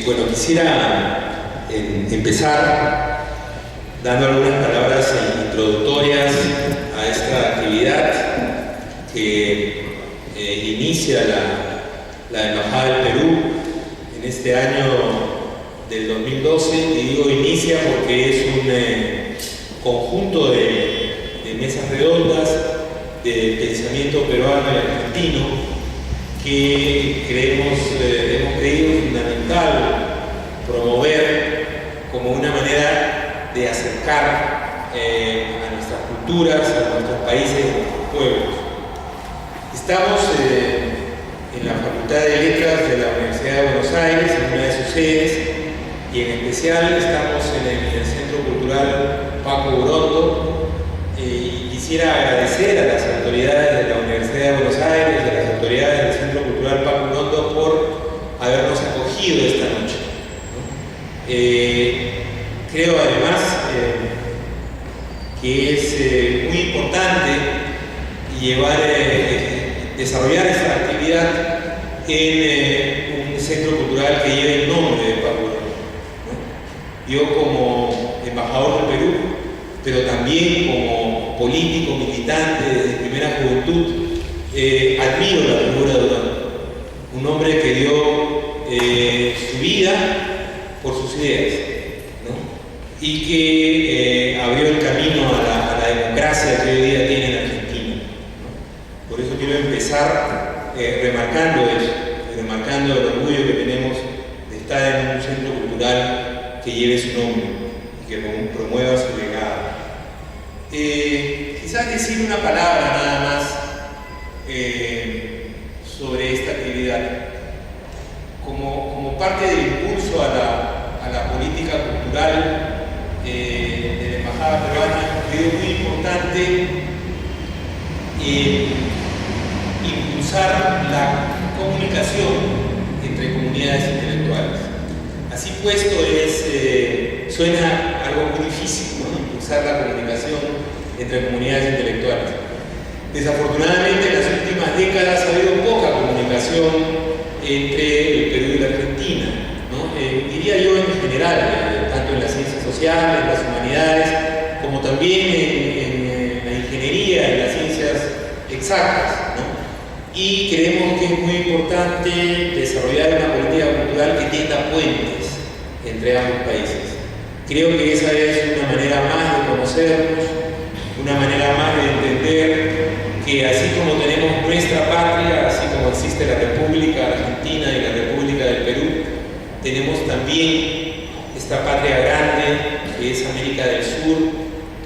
Bueno, quisiera empezar dando algunas palabras introductorias a esta actividad que inicia la Embajada del Perú en este año del 2012, y digo inicia porque es un conjunto de mesas redondas de pensamiento peruano y argentino que hemos creído fundamental promover como una manera de acercar a nuestras culturas, a nuestros países, a nuestros pueblos. Estamos en la Facultad de Letras de la Universidad de Buenos Aires, en una de sus sedes, y en especial estamos en el Centro Cultural Paco Urondo. Y quisiera agradecer a las autoridades de la Universidad de Buenos Aires, a las autoridades del Centro Cultural Paco Urondo por habernos acogido esta noche, ¿no? Creo además que es muy importante desarrollar esta actividad en un centro cultural que lleve el nombre de Paco Urondo, ¿no? Yo como embajador del Perú, pero también como político, militante desde primera juventud, admiro la figura de Urondo, un hombre que dio su vida por sus ideas, ¿no? Y que abrió el camino a la democracia que hoy día tiene en Argentina, ¿no? Por eso quiero empezar remarcando eso, remarcando el orgullo que tenemos de estar en un centro cultural que lleve su nombre y que promueva su legado. Quizás decir una palabra nada más sobre esta actividad. Como parte del impulso a la política cultural de la Embajada Peruana, creo muy importante impulsar la comunicación entre comunidades intelectuales. Así puesto suena algo muy difícil, ¿no? Impulsar la comunicación entre comunidades intelectuales. Desafortunadamente en las últimas décadas ha habido poca comunicación entre el Perú y la Argentina, ¿no? Diría yo en general, tanto en las ciencias sociales, en las humanidades, como también en la ingeniería, en las ciencias exactas, ¿no? Y creemos que es muy importante desarrollar una política cultural que tienda puentes entre ambos países. Creo que esa es una manera más de conocernos, una manera más de entender que así como tenemos nuestra patria, así como existe la República Argentina y la República del Perú, tenemos también esta patria grande que es América del Sur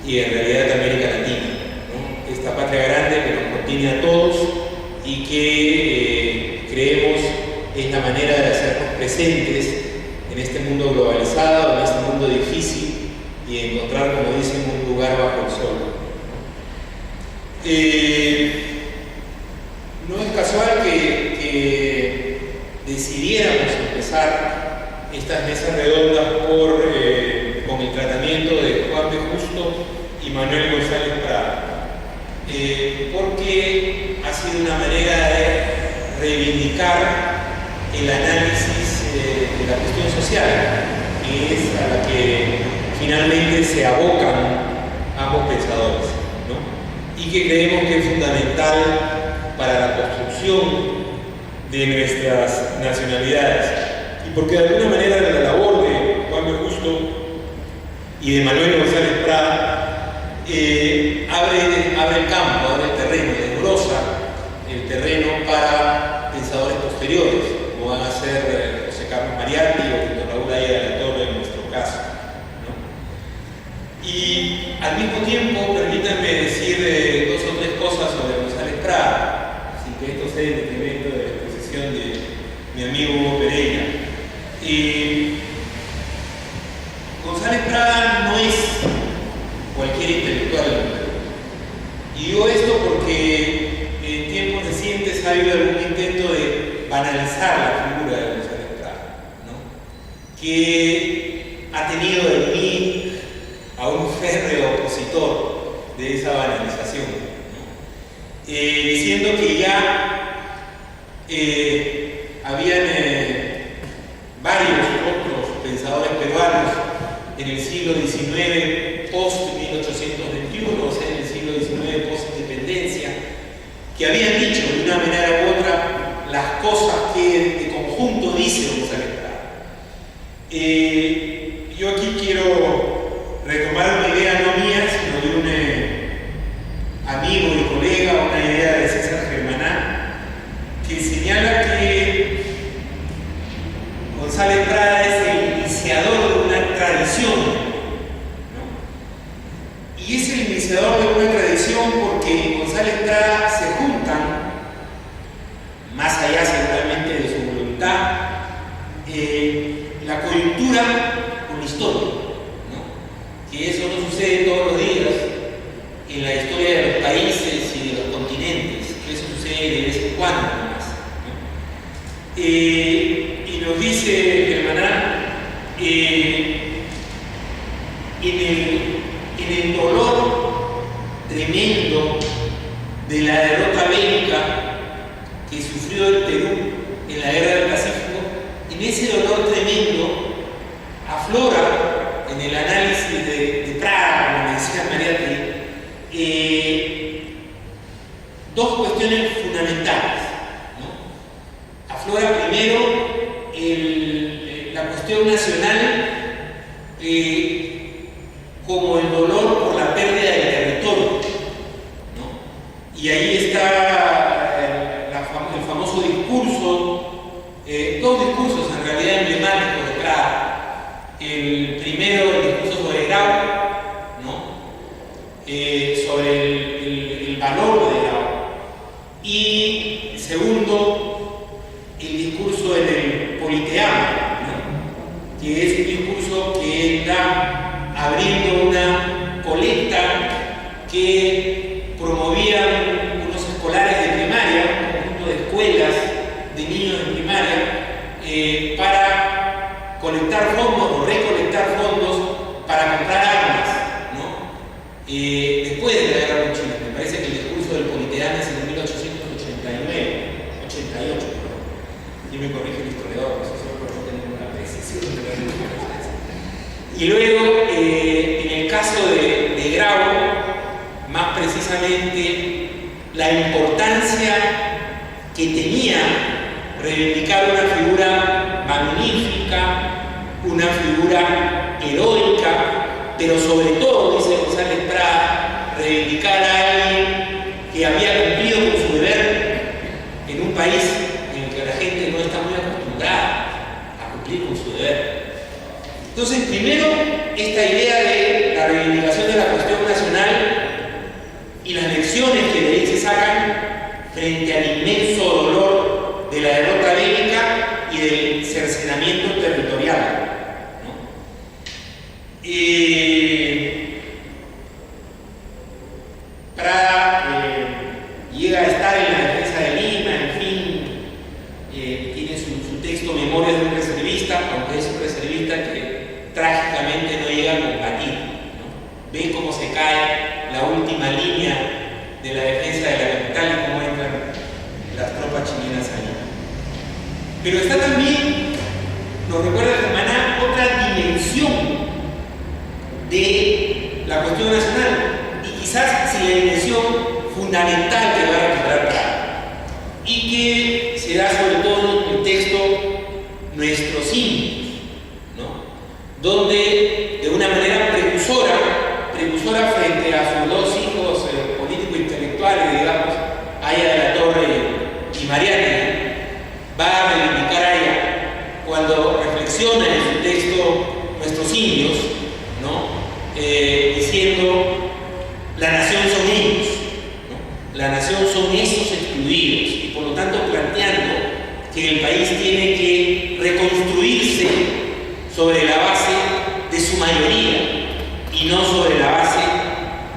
y en realidad América Latina, ¿no? Esta patria grande que nos contiene a todos y que creemos es la manera de hacernos presentes en este mundo globalizado, en este mundo difícil, y encontrar, como dicen, un lugar bajo el sol. No es casual que decidiéramos empezar estas mesas redondas con el tratamiento de Juan B. Justo y Manuel González Prada, porque ha sido una manera de reivindicar el análisis de la cuestión social, que es a la que finalmente se abocan ambos pensadores, ¿no? Y que creemos que es fundamental para la construcción de nuestras nacionalidades, y porque de alguna manera la labor de Juan B. Justo y de Manuel González Prada abre el campo, abre el terreno, desbroza el terreno para pensadores posteriores, como van a ser José Carlos Mariatti o Víctor Raúl Aya de la Torre en nuestro caso, ¿no? Y al mismo tiempo, permítanme decir dos o tres cosas sobre González Prada, sin que esto sea en detrimento de la exposición de mi amigo Hugo Pereira. González Prada no es cualquier intelectual del Perú. Y digo esto porque en tiempos recientes ha habido algún intento de banalizar la figura de González Prada, ¿no? Que ha tenido de mí a un férreo opositor de esa banalización, ¿no? Diciendo que ya habían varios pensadores peruanos en el siglo XIX, post-1821, o sea, en el siglo XIX, post-independencia, que habían dicho de una manera u otra las cosas que de conjunto dice González Prada. Yo aquí quiero retomar una idea no mía, sino de un amigo y colega, una idea de César Germaná, que señala que González Prada es el iniciador de una tradición, ¿no? Y es el iniciador de una tradición porque González Prada se juntan, más allá seguramente de su voluntad, la coyuntura con la historia, ¿no? Que eso no sucede todos los días en la historia de los países y de los continentes, que eso sucede de vez en cuando nomás, ¿no? Y nos dice Germaná, en el dolor tremendo de la derrota bélica que sufrió el Perú en la Guerra del Pacífico, en ese dolor tremendo aflora en el análisis de Prada, como me decía Mariátegui, dos cuestiones fundamentales, ¿no? Aflora primero la cuestión nacional como el dolor por la pérdida del territorio, ¿no? Y ahí está el famoso discurso, dos discursos en realidad emblemáticos de Prada. El primero, el discurso sobre Grau, ¿no? Sobre el valor de Grau. Y segundo, el discurso en el Politeama, ¿no? Que es un discurso que está abriendo una colecta que promovían unos escolares de primaria, un conjunto de escuelas de niños de primaria, para colectar fondos o recolectar fondos para comprar armas, ¿no? Después de la guerra con Chile. Me parece que el discurso del Politeama es en 88, y me corrige el historiador, eso solo por no tener una precisión de la referencia. Y luego, en el caso de Grau, más precisamente, la importancia que tenía reivindicar una figura magnífica, una figura heroica, pero sobre todo, dice González Prada, reivindicar a alguien que había cumplido con su deber en un país en el que la gente no está muy acostumbrada a cumplir con su deber. Entonces, primero, esta idea de la reivindicación de la cuestión nacional y las lecciones que de ahí se sacan frente al inmenso dolor de la derrota bélica y del cercenamiento territorial, ¿no? Prada llega a estar en la defensa de Lima, en fin, tiene su texto Memorias de un reservista, aunque es un reservista que trágicamente no llega a combatir, ¿no? Ve cómo se cae la última línea de la defensa de la capital y cómo entran las tropas chilenas ahí. Pero está también, nos recuerda Germaná, otra dimensión de la cuestión nacional, y quizás si la dimensión fundamental que va a recuperar Prada, y que se da sobre todo en el texto Nuestros Indios, ¿no? Donde de una manera precursora frente a sus dos hijos político-intelectuales, digamos, Aya de la Torre y Mariátegui, va a reivindicar a ella cuando reflexiona en su texto Nuestros Indios, ¿no? Diciendo, la nación son ellos, ¿no? La nación son esos excluidos, y por lo tanto planteando que el país tiene que reconstruirse sobre la base de su mayoría y no sobre la base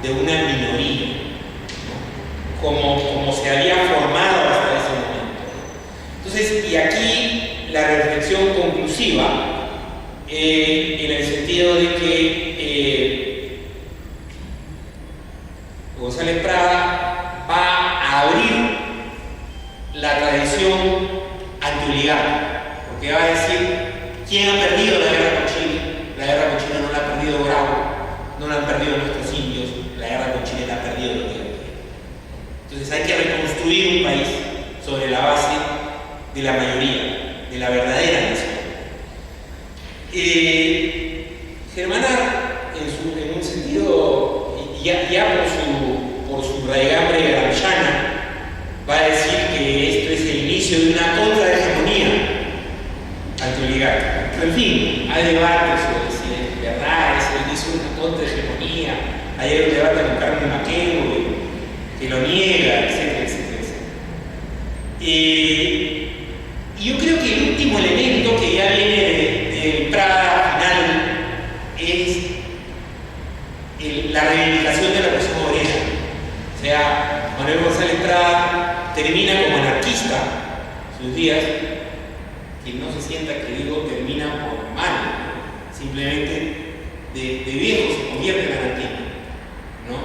de una minoría, ¿no? como se había formado hasta ese momento. Entonces, y aquí la reflexión conclusiva, en el sentido de que González Prada va a abrir la tradición antioligárquica, porque va a decir quién ha perdido la guerra con la guerra con China no la ha perdido Bravo, no la han perdido nuestros indios, la guerra con Chile la ha perdido los europeos. Entonces hay que reconstruir un país sobre la base de la mayoría, de la verdadera nación. Germanar, en un sentido, ya por su raigambre gramsciana, va a decir que esto es el inicio de una contrahegemonía antioligárquica. Pero en fin, hay debates sobre si es verdad, es el inicio de una contrahegemonía. Hay un debate con Carmen Maquero que lo niega, etcétera, etcétera, etcétera. Y yo creo que el último elemento que ya viene del Prada final es la reivindicación de la cuestión obrera. O sea, Manuel González Prada termina como anarquista sus días, que no se sienta que digo termina por mal, simplemente de viejo se convierte en anarquista, ¿no?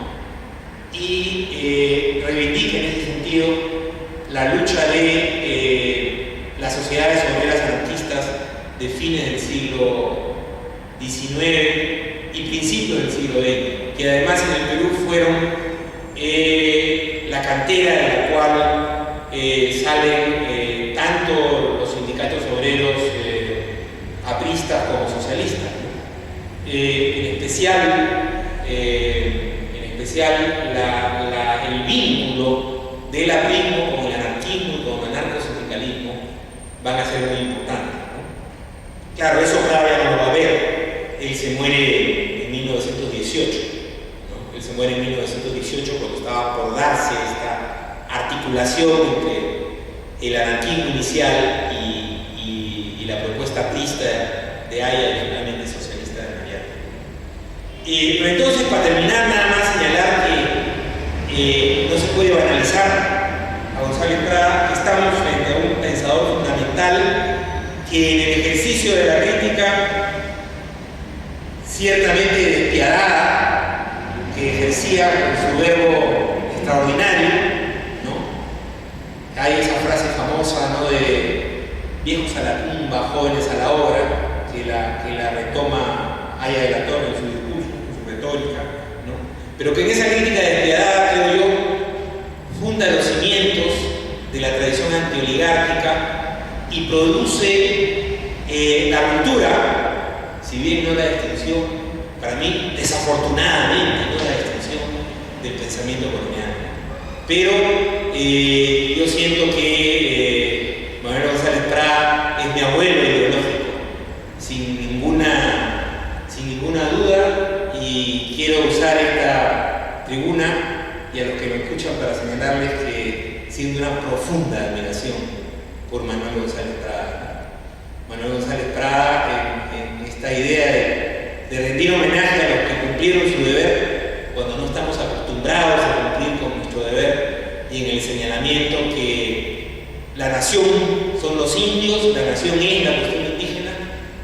Y reivindica en ese sentido la lucha de las sociedades obreras anarquistas de fines del siglo XIX y principios del siglo XX, que además en el Perú fueron la cantera de la cual salen tanto los sindicatos obreros apristas como socialistas, ¿no? En especial el vínculo del aprismo con el anarquismo y con el anarcosindicalismo van a ser muy importantes, ¿no? Claro, eso Prada no lo va a ver. Él se muere en 1918, ¿no? Él se muere en 1918 cuando estaba por darse esta articulación entre el anarquismo inicial y la propuesta aprista de Haya y finalmente socialista de Mariano. Pero entonces, para terminar, nada más señalar que no se puede banalizar a González Prada, que estamos frente a un pensador fundamental que en el ejercicio de la crítica ciertamente despiadada que ejercía con su verbo extraordinario, ¿no? Hay esa frase famosa, ¿no?, de viejos a la tumba, jóvenes a la obra, que la retoma Haya de la Torre en su discurso, en su retórica, ¿no? Pero que en esa crítica despiadada, creo yo, funda los cimientos de la tradición antioligárquica y produce la ruptura, si bien no la extinción, para mí desafortunadamente no la extinción del pensamiento colonial. Pero yo siento que Manuel González Prada es mi abuelo ideológico, sin ninguna duda, y quiero usar esta tribuna y a los que me escuchan para señalarles que siento una profunda admiración por Manuel González Prada. Manuel González Prada en esta idea de rendir homenaje a los que cumplieron su deber cuando no estamos acostumbrados a cumplir con nuestro deber, y en el señalamiento que la nación son los indios, la nación es la cuestión indígena.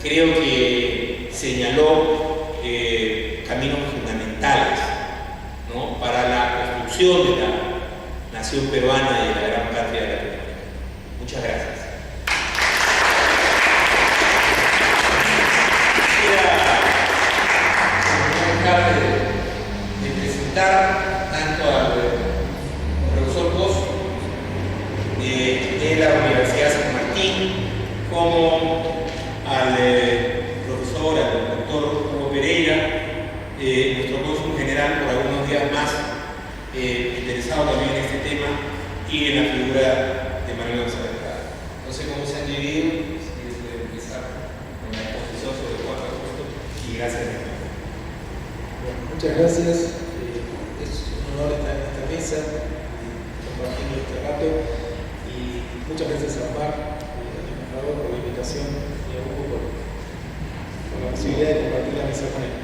Creo que señaló caminos fundamentales, ¿no?, para la construcción de la nación peruana y de la gran patria de Latinoamérica. Muchas gracias. De presentar tanto al profesor Cos de la Universidad San Martín como al profesor, al doctor Hugo Pereira, nuestro cónsul general, por algunos días más, interesado también en este tema y en la figura de Manuel González Prada. No sé cómo se han dividido, si quieres empezar con la exposición sobre el 4 de agosto, y gracias. Bueno, muchas gracias. Es un honor estar en esta mesa compartiendo este rato, y muchas gracias a Omar, al embajador, por la invitación, y a Hugo por la posibilidad de compartir la mesa con él.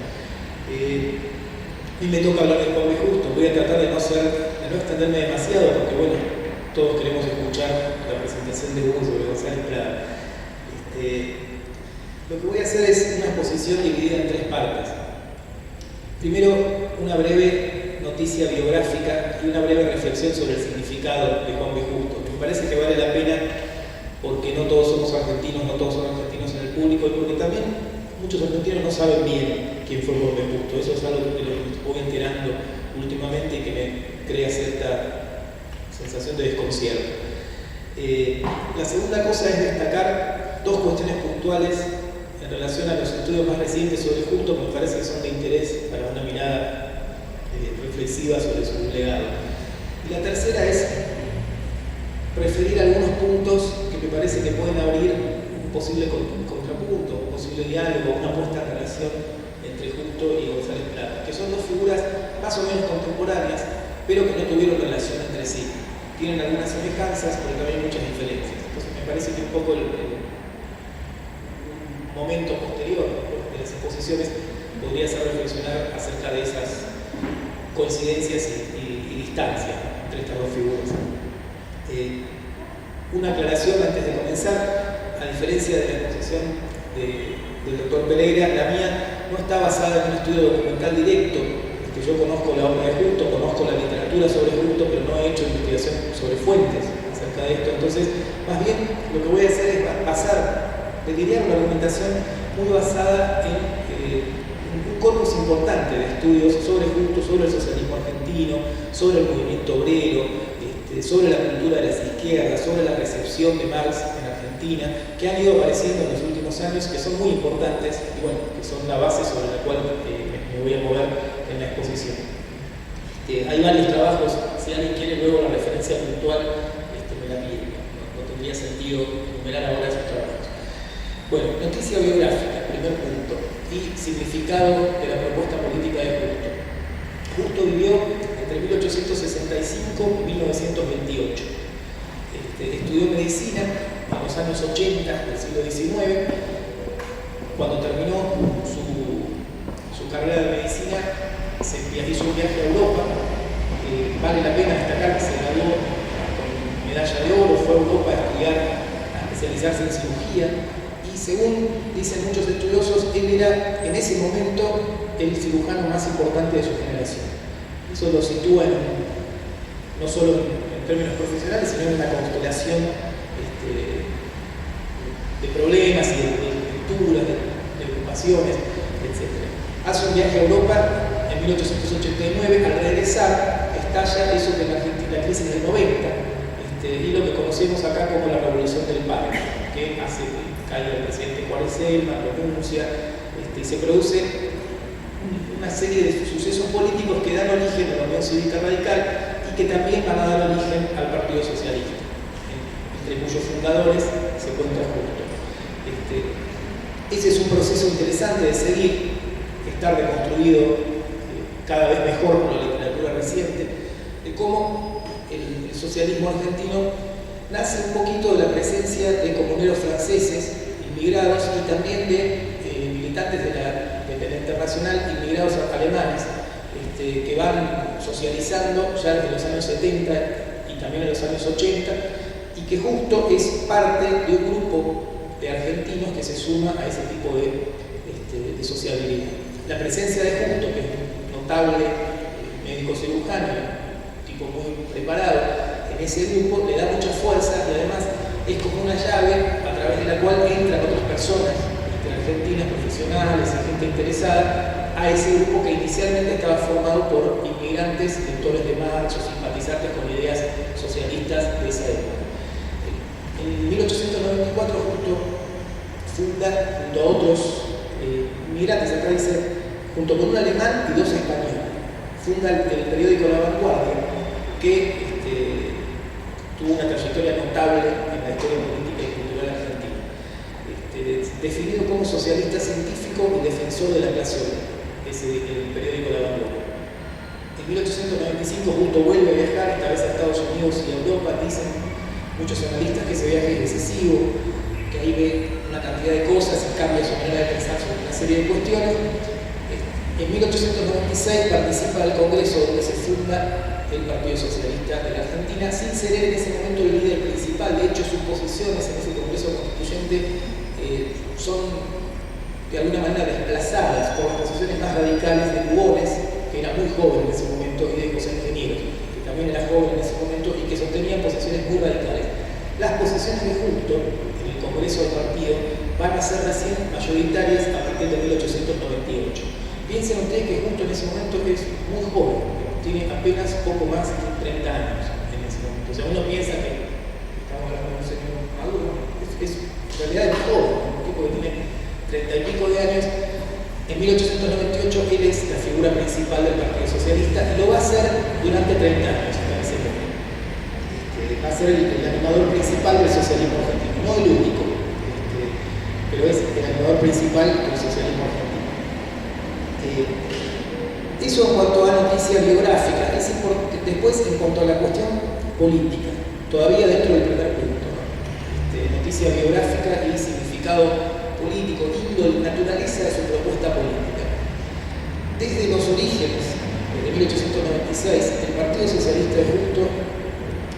A mí me toca hablar de Juan B. Justo. Voy a tratar de no extenderme demasiado, porque bueno, todos queremos escuchar la presentación de Hugo sobre González Prada. Lo que voy a hacer es una exposición dividida en tres partes. Primero, una breve noticia biográfica y una breve reflexión sobre el significado de Juan B. Justo, que me parece que vale la pena porque no todos somos argentinos, no todos son argentinos en el público, y porque también muchos argentinos no saben bien quién fue Gómez Justo. Eso es algo de lo que me voy enterando últimamente y que me crea cierta sensación de desconcierto. La segunda cosa es destacar dos cuestiones puntuales en relación a los estudios más recientes sobre Justo, que me parece que son de interés para una mirada reflexiva sobre su legado. Y la tercera es referir algunos puntos que me parece que pueden abrir un posible contrapunto, un posible diálogo, una puesta en relación entre Justo y González Plata, que son dos figuras más o menos contemporáneas, pero que no tuvieron relación entre sí. Tienen algunas semejanzas, pero también muchas diferencias. Entonces me parece que un poco el momento posterior de las exposiciones podría ser reflexionar acerca de esas coincidencias y distancia entre estas dos figuras. Una aclaración antes de comenzar: a diferencia de la exposición del doctor Pereira, la mía no está basada en un estudio documental directo. Yo conozco la obra de Justo, conozco la literatura sobre Justo, pero no he hecho investigación sobre fuentes acerca de esto. Entonces, más bien, lo que voy a hacer es delinear una argumentación muy basada en un corpus importante de estudios sobre Justo, sobre el socialismo argentino, sobre el movimiento obrero, sobre la cultura de las izquierdas, sobre la recepción de Marx en Argentina, que han ido apareciendo en los últimos años, que son muy importantes y bueno, que son la base sobre la cual me voy a mover en la exposición. Hay varios trabajos, si alguien quiere luego la referencia puntual, me la pide, no tendría sentido enumerar ahora esos trabajos. Bueno, noticia biográfica, primer punto, y significado de la propuesta política de Justo. Justo vivió entre 1865 y 1928. Estudió medicina en los años 80 del siglo XIX. Cuando terminó su carrera de medicina, hizo un viaje a Europa. Vale la pena destacar que se graduó con medalla de oro, fue a Europa a estudiar, a especializarse en cirugía, y según dicen muchos estudiosos, él era en ese momento el cirujano más importante de su generación. Eso lo sitúa no solo en términos profesionales, sino en una constelación de problemas y de lecturas, de ocupaciones, etc. Hace un viaje a Europa en 1889. Al regresar, estalla eso de la crisis del 90, y lo que conocemos acá como la Revolución del Padre, que hace que caiga el presidente Juárez Celman, renuncia, y se produce una serie de sucesos políticos que dan origen a la Unión Cívica Radical y que también van a dar origen al Partido Socialista, entre cuyos fundadores se cuenta Justo. Ese es un proceso interesante de seguir, que está reconstruido cada vez mejor por la literatura reciente, de cómo el socialismo argentino nace un poquito de la presencia de comuneros franceses, inmigrados, y también de militantes de la Internacional, inmigrados alemanes, que van socializando ya desde los años 70 y también en los años 80, y que Justo es parte de un grupo de argentinos que se suma a ese tipo de sociabilidad. La presencia de Justo, que es un notable médico cirujano, un tipo muy preparado, en ese grupo le da mucha fuerza y además es como una llave a través de la cual entran otras personas argentinas, profesionales y gente interesada a ese grupo que inicialmente estaba formado por inmigrantes, lectores de Marx o simpatizantes con ideas socialistas de esa época. En 1894 Justo funda, junto a otros inmigrantes, acá dice, junto con un alemán y dos españoles, funda el periódico La Vanguardia, que tuvo una trayectoria notable en la historia política y cultural argentina. Definido como socialista científico y defensor de la clase obrera, el periódico La Vanguardia. En 1895 Justo vuelve a viajar, esta vez a Estados Unidos y a Europa. Dicen muchos analistas que ese viaje es decisivo, que ahí ve una cantidad de cosas y cambia su manera de pensar sobre una serie de cuestiones. En 1896 participa del Congreso donde se funda el Partido Socialista de la Argentina, sin ser él en ese momento el líder principal. De hecho, sus posiciones en ese Congreso Constituyente son de alguna manera desplazadas por las posiciones más radicales de Lugones, que era muy joven en ese momento, y de José Ingeniero, que también era joven en ese momento y que sostenían posiciones muy radicales. Las posiciones de Justo en el Congreso del Partido van a ser recién mayoritarias a partir de 1898. Piensen ustedes que justo en ese momento es muy joven, tiene apenas poco más de 30 años en ese momento. O sea, uno piensa que estamos hablando de un señor maduro, en realidad es joven, un tipo que tiene 30 y pico de años. En 1898 él es la figura principal del Partido Socialista y lo va a ser durante 30 años hasta ese momento. Va a ser el animador principal del socialismo argentino, no el único, pero es el animador principal del socialismo argentino. Eso en cuanto a noticia biográfica. Después, en cuanto a la cuestión política, todavía dentro del primer punto, ¿no? Noticia biográfica y significado político, índole, naturaleza de su propuesta política. Desde los orígenes, desde 1896, el Partido Socialista de Justo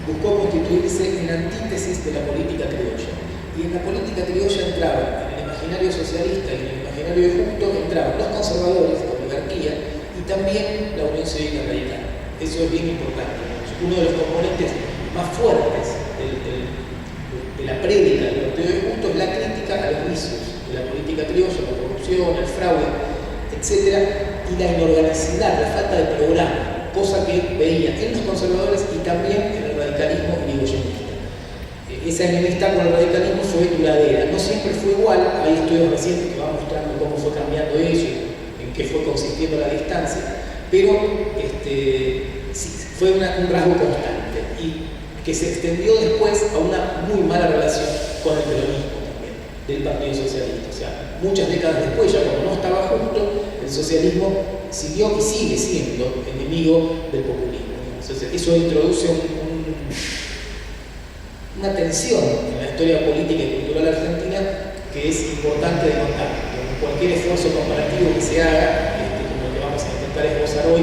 buscó constituirse en antítesis de la política criolla. Y en la política criolla entraban, en el imaginario socialista y en el imaginario de Justo, entraban los conservadores, la oligarquía, y también la Unión Cívica Radical. Eso es bien importante. Uno de los componentes más fuertes de la prédica del Partido de Justo es la crítica a los vicios de la política criolla, la corrupción, el fraude, etc. Y la inorganicidad, la falta de programa, cosa que veía en los conservadores y también en el radicalismo irigoyenista. Esa enemistad con el radicalismo fue duradera, no siempre fue igual, hay estudios recientes que van mostrando cómo fue cambiando eso, en qué fue consistiendo la distancia, pero sí, fue un rasgo constante y que se extendió después a una muy mala relación con el peronismo también, del Partido Socialista. O sea, muchas décadas después, ya cuando no estaba junto, el socialismo siguió y sigue siendo enemigo del populismo. Entonces, eso introduce una tensión en la historia política y cultural argentina que es importante de contar. Cualquier esfuerzo comparativo que se haga, como el que vamos a intentar esbozar hoy,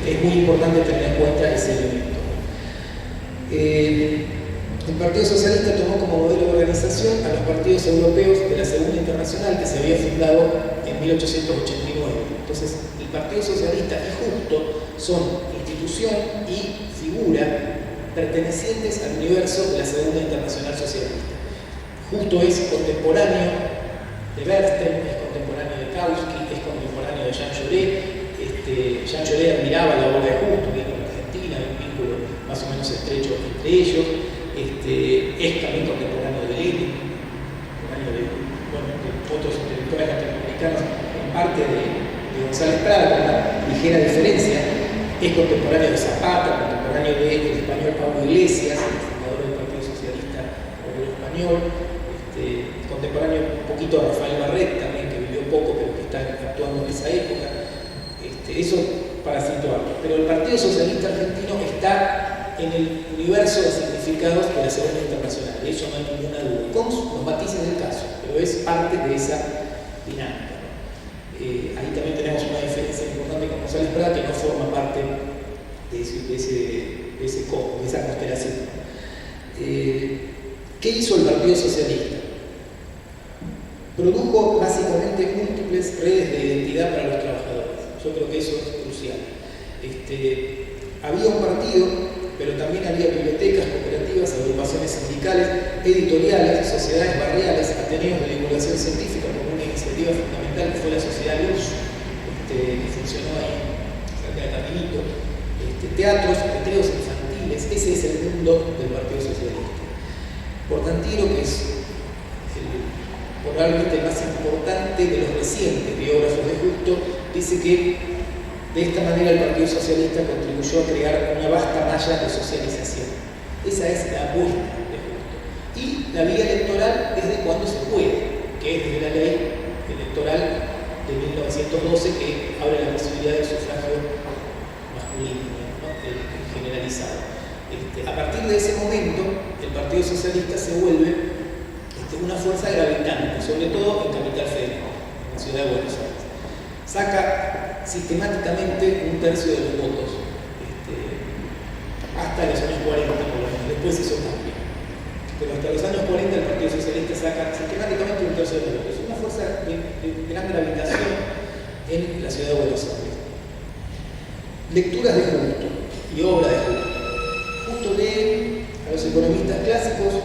es muy importante tener en cuenta ese elemento. El Partido Socialista tomó como modelo de organización a los partidos europeos de la Segunda Internacional que se había fundado en 1889. Entonces, el Partido Socialista y Justo son institución y figura pertenecientes al universo de la Segunda Internacional Socialista. Justo es contemporáneo de Bernstein, es contemporáneo de Kautsky, es contemporáneo de Jean Jaurès. Jean Jaurès admiraba la obra de Justo, viene de Argentina, hay un vínculo más o menos estrecho entre ellos. Es también contemporáneo de Lenin, contemporáneo de otros intelectuales latinoamericanos, en parte de González Prada, con una ligera diferencia. Es contemporáneo de Zapata, contemporáneo del español Pablo Iglesias, el fundador del Partido Socialista Obrero Español, contemporáneo un poquito de Rafael Barret, también, que vivió poco, pero que está actuando en esa época. Eso para situarlo. Pero el Partido Socialista Argentino está en el universo de significados de la Segunda Internacional, de eso no hay ninguna duda, con los matices del caso, pero es parte de esa dinámica. Ahí también tenemos una diferencia importante con González Prada, que no forma parte de esa constelación. ¿Qué hizo el Partido Socialista? Produjo básicamente múltiples redes de identidad para los trabajadores. Yo creo que eso es crucial. Había un partido, pero también había bibliotecas, cooperativas, agrupaciones sindicales, editoriales, sociedades barriales, ateneos de divulgación científica, como una iniciativa fundamental que fue la Sociedad Luz, que funcionó ahí, cerca de Caminito, teatros, recreos infantiles. Ese es el mundo del Partido Socialista. Portantino, que es probablemente el más importante de los recientes biógrafos de Justo, dice que de esta manera el Partido Socialista contribuyó a crear una vasta malla de socialización. Esa es la apuesta de Justo. Y la vía electoral desde cuando se puede, que es desde la ley electoral de 1912 que abre la posibilidad del sufragio masculino, ¿no? Generalizado. A partir de ese momento, el Partido Socialista se vuelve una fuerza gravitante, sobre todo en Capital Federal, en la ciudad de Buenos Aires. Saca sistemáticamente un tercio de los votos, hasta los años 40, por lo menos. Después eso cambia. Pero hasta los años 40 el Partido Socialista saca sistemáticamente un tercio de los votos. Es una fuerza de gran gravitación en la ciudad de Buenos Aires. Lecturas de Justo y obra de Justo. Justo lee a los economistas clásicos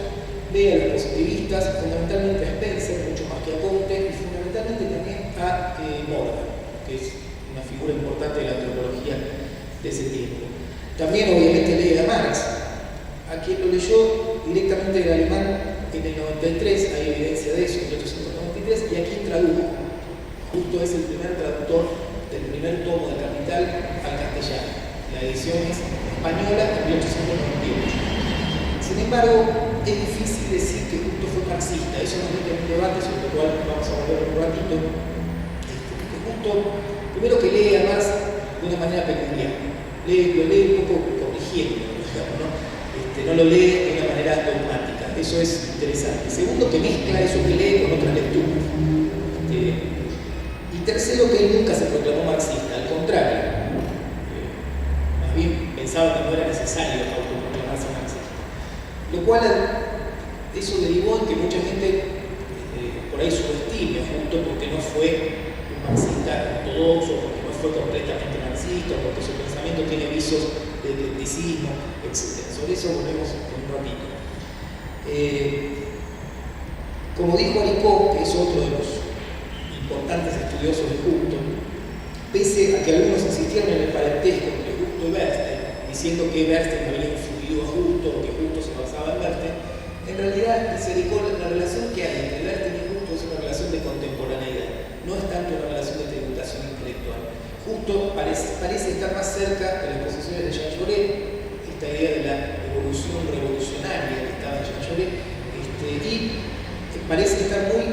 lee a los positivistas, fundamentalmente a Spencer, mucho más que a Comte, y fundamentalmente también a Morgan, que es una figura importante de la antropología de ese tiempo. También obviamente lee a Marx, a quien lo leyó directamente del alemán en el 93, hay evidencia de eso, en 1893, y a quien tradujo. Justo es el primer traductor del primer tomo de Capital al castellano. La edición es española en 1898. Sin embargo, es difícil decir que Justo fue marxista. Eso nos mete en un debate sobre el cual vamos a volver en un ratito. Que Justo, primero que lee a Marx de una manera peculiar. Lo lee un poco corrigiendo, digamos, ¿no? No lo lee de una manera dogmática. Eso es interesante. Segundo, que mezcla eso que lee con otras lecturas. Y tercero, que él nunca se proclamó marxista, al contrario. Más bien pensaba que no era necesario autoproclamarse marxista. Lo cual, eso derivó en que mucha gente por ahí subestime a Justo porque no fue un marxista ortodoxo, porque no fue completamente marxista, porque su pensamiento tiene visos de eclecticismo, etc. Sobre eso volvemos en un ratito. Como dijo Aricó, que es otro de los importantes estudiosos de Justo, pese a que algunos insistieron en el parentesco entre Justo y Bernstein, diciendo que Bernstein había influido a Justo o que Justo se basaba en Bernstein, en realidad dice Aricó, la relación que hay entre Bernstein y Justo es una relación de contemporaneidad, no es tanto una relación de tributación intelectual. Justo parece estar más cerca de las posiciones de Jean Jaurès, esta idea de la evolución revolucionaria que estaba en Jean Jaurès, y parece estar muy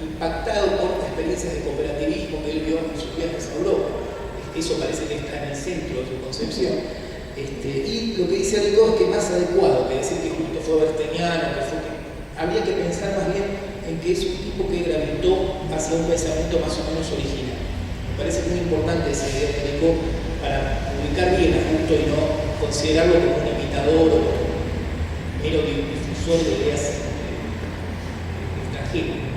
impactado por experiencias de cooperativismo que él vio en sus viajes a Europa. Eso parece que está en el centro de su concepción. Y lo que dice Aricó es que más adecuado que decir que Justo fue berteniano, habría que pensar más bien en que es un tipo que gravitó hacia un pensamiento más o menos original. Me parece muy importante esa idea de Aricó para ubicar bien a Justo y no considerarlo como un imitador o mero difusor de ideas extranjeras.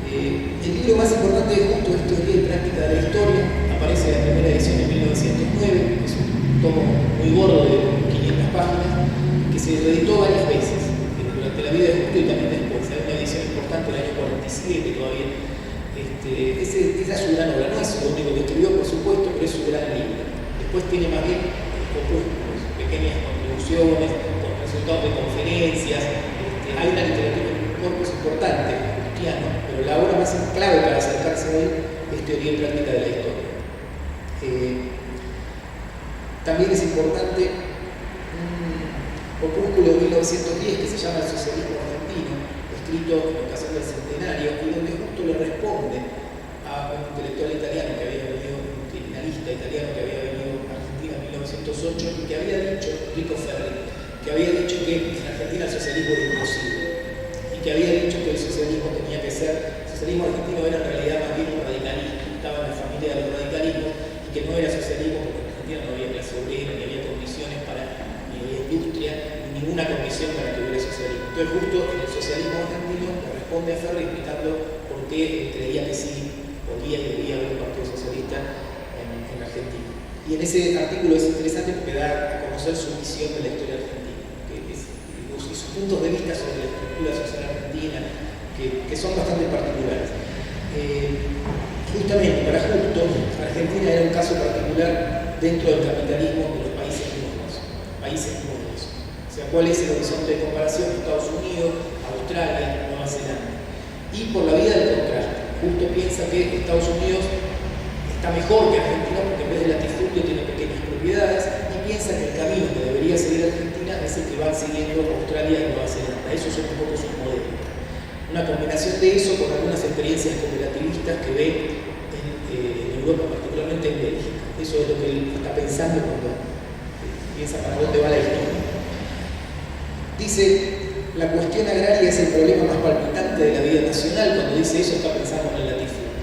El libro más importante de Justo es Teoría y Práctica de la Historia, aparece en la primera edición de 1909, es un tomo muy gordo de 500 páginas, que se reeditó varias veces, durante la vida de Justo y también después. Hay una edición importante del año 47 todavía. Esa es su gran obra, no es lo único que escribió, por supuesto, pero es su gran libro. Después tiene más bien pequeñas contribuciones, con resultados de conferencias, hay una literatura, un corpus importante, cristiano, pero la obra más clave para acercarse a él es Teoría y Práctica de la Historia. También es importante un opúsculo de 1910 que se llama El Socialismo Argentino, escrito en ocasión del centenario, y donde Justo le responde a un intelectual italiano que había venido, un criminalista italiano que había venido a Argentina en 1908 y que había dicho, Enrico Ferri, que había dicho que en Argentina el socialismo era imposible y que había dicho que el socialismo tenía que ser, el socialismo argentino era en realidad más bien un radicalismo, estaba en la familia de los radicalismos y que no era socialismo porque en Argentina no había clase obrera, ni había condiciones para, ni había industria, ni ninguna condición para que hubiera socialismo. Entonces Justo en el socialismo argentino le responde a Ferri explicando por qué creía que sí podía y debía haber un partido socialista en Argentina. Y en ese artículo es interesante porque da a conocer su visión de la historia argentina, y sus puntos de vista sobre la estructura social argentina, que son bastante particulares. Justamente para Justo, Argentina era un caso particular dentro del capitalismo de los países mundos. O sea, ¿cuál es el horizonte de comparación? Estados Unidos, Australia, Nueva Zelanda. Y por la vía del contraste, Justo piensa que Estados Unidos está mejor que Argentina porque en vez de latifundio tiene pequeñas propiedades, y piensa que el camino que debería seguir Argentina es el que van siguiendo Australia y Nueva Zelanda. Esos son un poco sus modelos. Una combinación de eso con algunas experiencias cooperativistas que ve en Europa, particularmente en Bélgica. Eso es lo que él está pensando cuando piensa para dónde va la historia. Dice, la cuestión agraria es el problema más palpitante de la vida nacional. Cuando dice eso está pensando en el latifundio.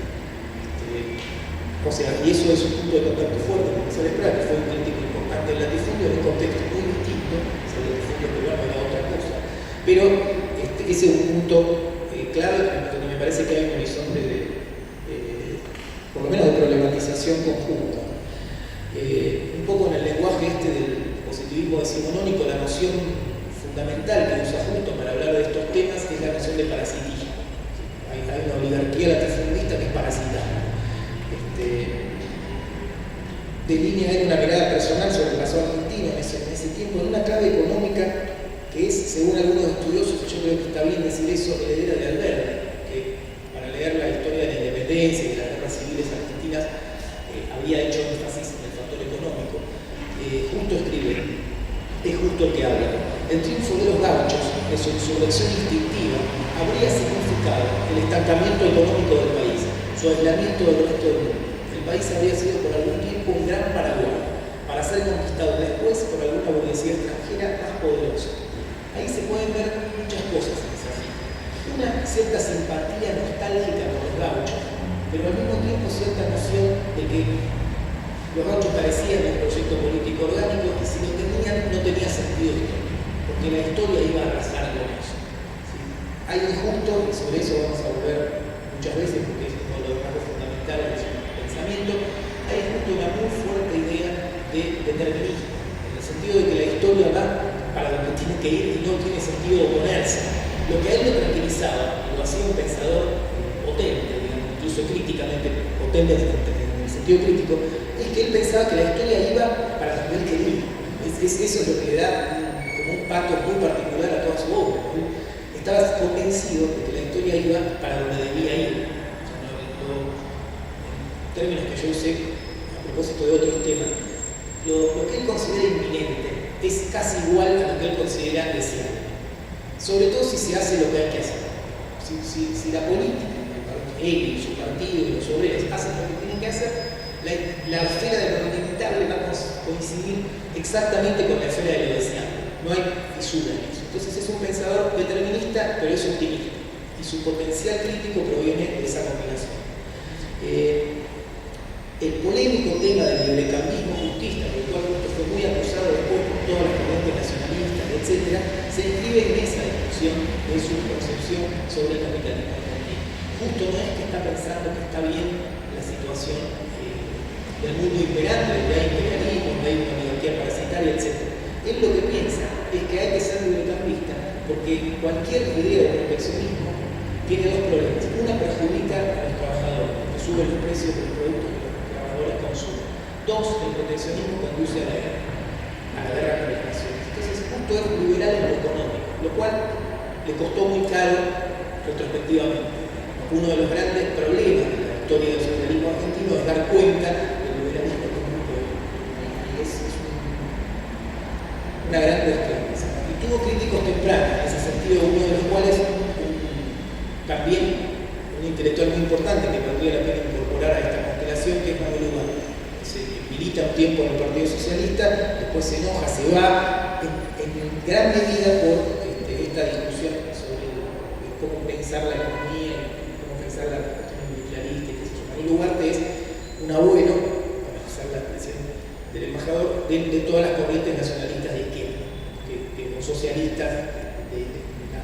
O sea, y eso es un punto de contacto fuerte con González Prat, que fue un crítico importante del latifundio en un contexto muy distinto. El latifundio peruano era otra cosa. Pero ese es un punto clave donde me parece que hay un horizonte por lo menos de problematización conjunta. Un poco en el lenguaje del positivismo decimonónico, la noción fundamental que usa Justo para hablar de estos temas es la noción de parasitismo. Hay una oligarquía latifundista que es parasitaria. Delinea él una mirada personal sobre el pasado argentino en ese tiempo, en una clave económica que es, según algunos estudiosos, yo creo que está bien decir eso, heredera de Alberdi, que para leer la historia de la independencia y de las guerras civiles argentinas había hecho énfasis en el factor económico. Justo escribe, es Justo el que habla. El triunfo de los gauchos, de su insurrección instintiva, habría significado el estancamiento económico del país, su aislamiento del resto del mundo. El país habría sido por algún tiempo un gran Paraguay, para ser conquistado después por alguna burguesía extranjera más poderosa. Ahí se pueden ver muchas cosas en esa cita. Una cierta simpatía nostálgica por los gauchos, pero al mismo tiempo cierta noción de que los gauchos carecían de un proyecto político orgánico y si lo tenían no tenía sentido histórico, porque la historia iba a arrasar con eso. ¿Sí? Hay un Justo, y sobre eso vamos a volver muchas veces porque es uno de los rasgos fundamentales de su pensamiento, hay justo una muy fuerte idea de determinismo, en el sentido de que la historia va para donde tiene que ir y no tiene sentido oponerse. Lo que a él lo tranquilizaba, y lo hacía un pensador potente, digamos, incluso críticamente potente en el sentido crítico, es que él pensaba que la historia iba para donde él quería. Eso es lo que le da como un pacto muy particular a toda su obra. Estaba convencido de que la historia iba para donde debía ir. En términos que yo usé a propósito de otros temas, lo que él considera inminente es casi igual a lo que él considera deseable. Sobre todo si se hace lo que hay que hacer. Si la política, él y su partido y los obreros hacen lo que tienen que hacer, la esfera de lo inevitable va a coincidir exactamente con la esfera de lo deseable. No hay fisura en eso. Entonces es un pensador determinista, pero es optimista. Y su potencial crítico proviene de esa combinación. El polémico tema del librecambismo justista, del cual fue muy acusado después por todas las corrientes nacionalistas, etc., se inscribe en esa discusión de su concepción sobre el capitalismo argentino. Justo no es que está pensando que está bien la situación del mundo imperante, donde hay imperialismo, donde hay una oligarquía parasitaria, etc. Él lo que piensa es que hay que ser librecambista porque cualquier idea de proteccionismo tiene dos problemas. Una, perjudica a los trabajadores, porque sube los precios de los productos que los trabajadores consumen. Dos, el proteccionismo conduce a la guerra con las naciones. Entonces, Justo es liberal en lo económico, lo cual le costó muy caro retrospectivamente. Uno de los grandes problemas de la historia del socialismo argentino es dar cuenta del liberalismo como un pueblo. Y es una gran desgracia. Y tuvo críticos tempranos, en ese sentido, uno de los cuales también un intelectual muy importante que valdría la pena incorporar a esta constelación, que es Manuel Urbano. Se milita un tiempo en el Partido Socialista, después se enoja, se va, en gran medida por esta discusión sobre cómo pensar la economía y cómo pensar la cuestión industrialista y qué sé yo. Manuel Ugarte es un abuelo, para usar la expresión del embajador, de todas las corrientes nacionalistas de izquierda, que son socialistas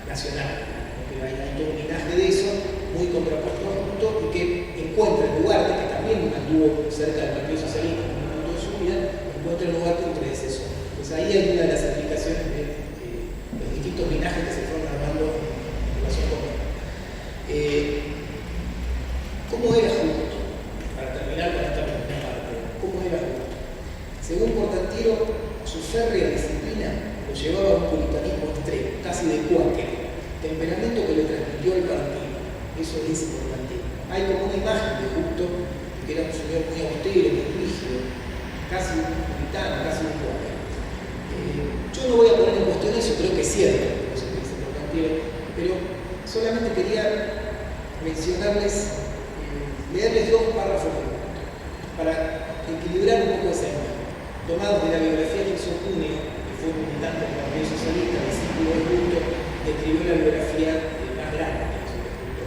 nacionales. Hay todo un linaje de eso, muy contrapuesto a Justo, y que encuentra en Ugarte, que también anduvo cerca del Partido Socialista en un momento de su vida, encuentra en Ugarte un predecesor. Pues ahí hay una de las aplicaciones de los distintos linajes que se fueron armando en relación con él. ¿Cómo era Justo? Para terminar con esta primera parte, ¿cómo era Justo? Según Portantiero, su férrea disciplina lo llevaba a un puritanismo extremo, casi de cuáquer, temperamento que le transmitió al partido. Eso es importante. Hay como una imagen de Justo, que era un señor muy austero, muy rígido, casi un puritano, casi un cuáquer. Yo no voy a poner en cuestión eso, creo que es cierto, eso que dice Portantiero, pero solamente quería mencionarles, leerles dos párrafos de Justo, para equilibrar un poco esa imagen, tomados de la biografía que hizo Cuneo, que fue un militante del Partido Socialista, discípulo de Justo, escribió la biografía más grande sobre Justo.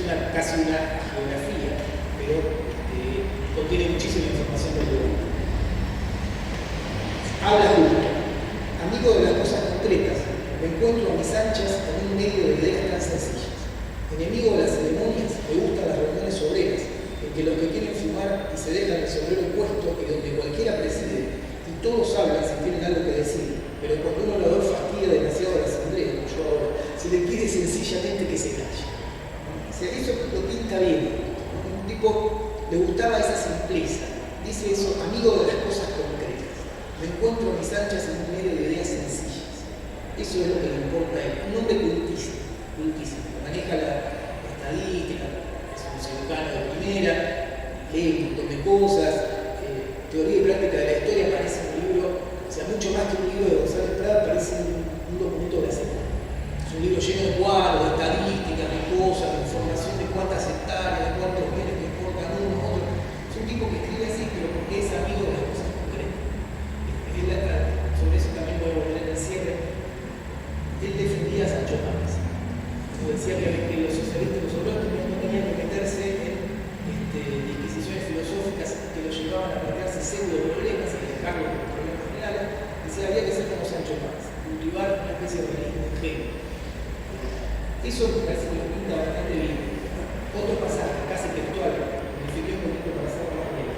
Casi una geografía, pero contiene muchísima información del lugar. Habla Justo. Amigo de las cosas concretas, me encuentro a mis anchas en un medio de ideas tan sencillas. Enemigo de las ceremonias, me gustan las reuniones obreras, en que los que quieren fumar y se dejan el sombrero puesto y donde cualquiera preside, y todos hablan si tienen algo que decir, pero cuando uno lo ve fastidia medio demasiado rasandrero, yo ahora, se le pide sencillamente que se calle. O sea, eso lo pinta bien. Un tipo le gustaba esa simpleza. Dice eso, amigo de las cosas concretas. Me encuentro a mis anchas en un medio de ideas sencillas. Eso es lo que le importa a él. Un hombre cultísimo, maneja la estadística, es un cirujano de primera, lee un montón de cosas, teoría y práctica de la historia parece un libro, o sea, mucho más que un libro de González Prada, parece un documento brasileño. Es un libro lleno de cuadros, de estadísticas, de cosas, de información de cuántas hectáreas, de cuántos bienes que exportan uno, otro. Es un tipo que escribe así, pero porque es amigo de las cosas concretas. Sobre eso también voy a volver en el cierre. Él defendía a Sancho Panza. Decía que los socialistas y los obreros no tenían que meterse en disquisiciones filosóficas que los llevaban a plantearse pseudo problemas y dejarlos con problemas generales. Decía había que ser como Sancho Panza, cultivar una especie de realismo ingenuo. Eso me parece que lo pinta bastante bien. Otro pasaje, casi textual, modifiqué un poquito para hacerlo más bien,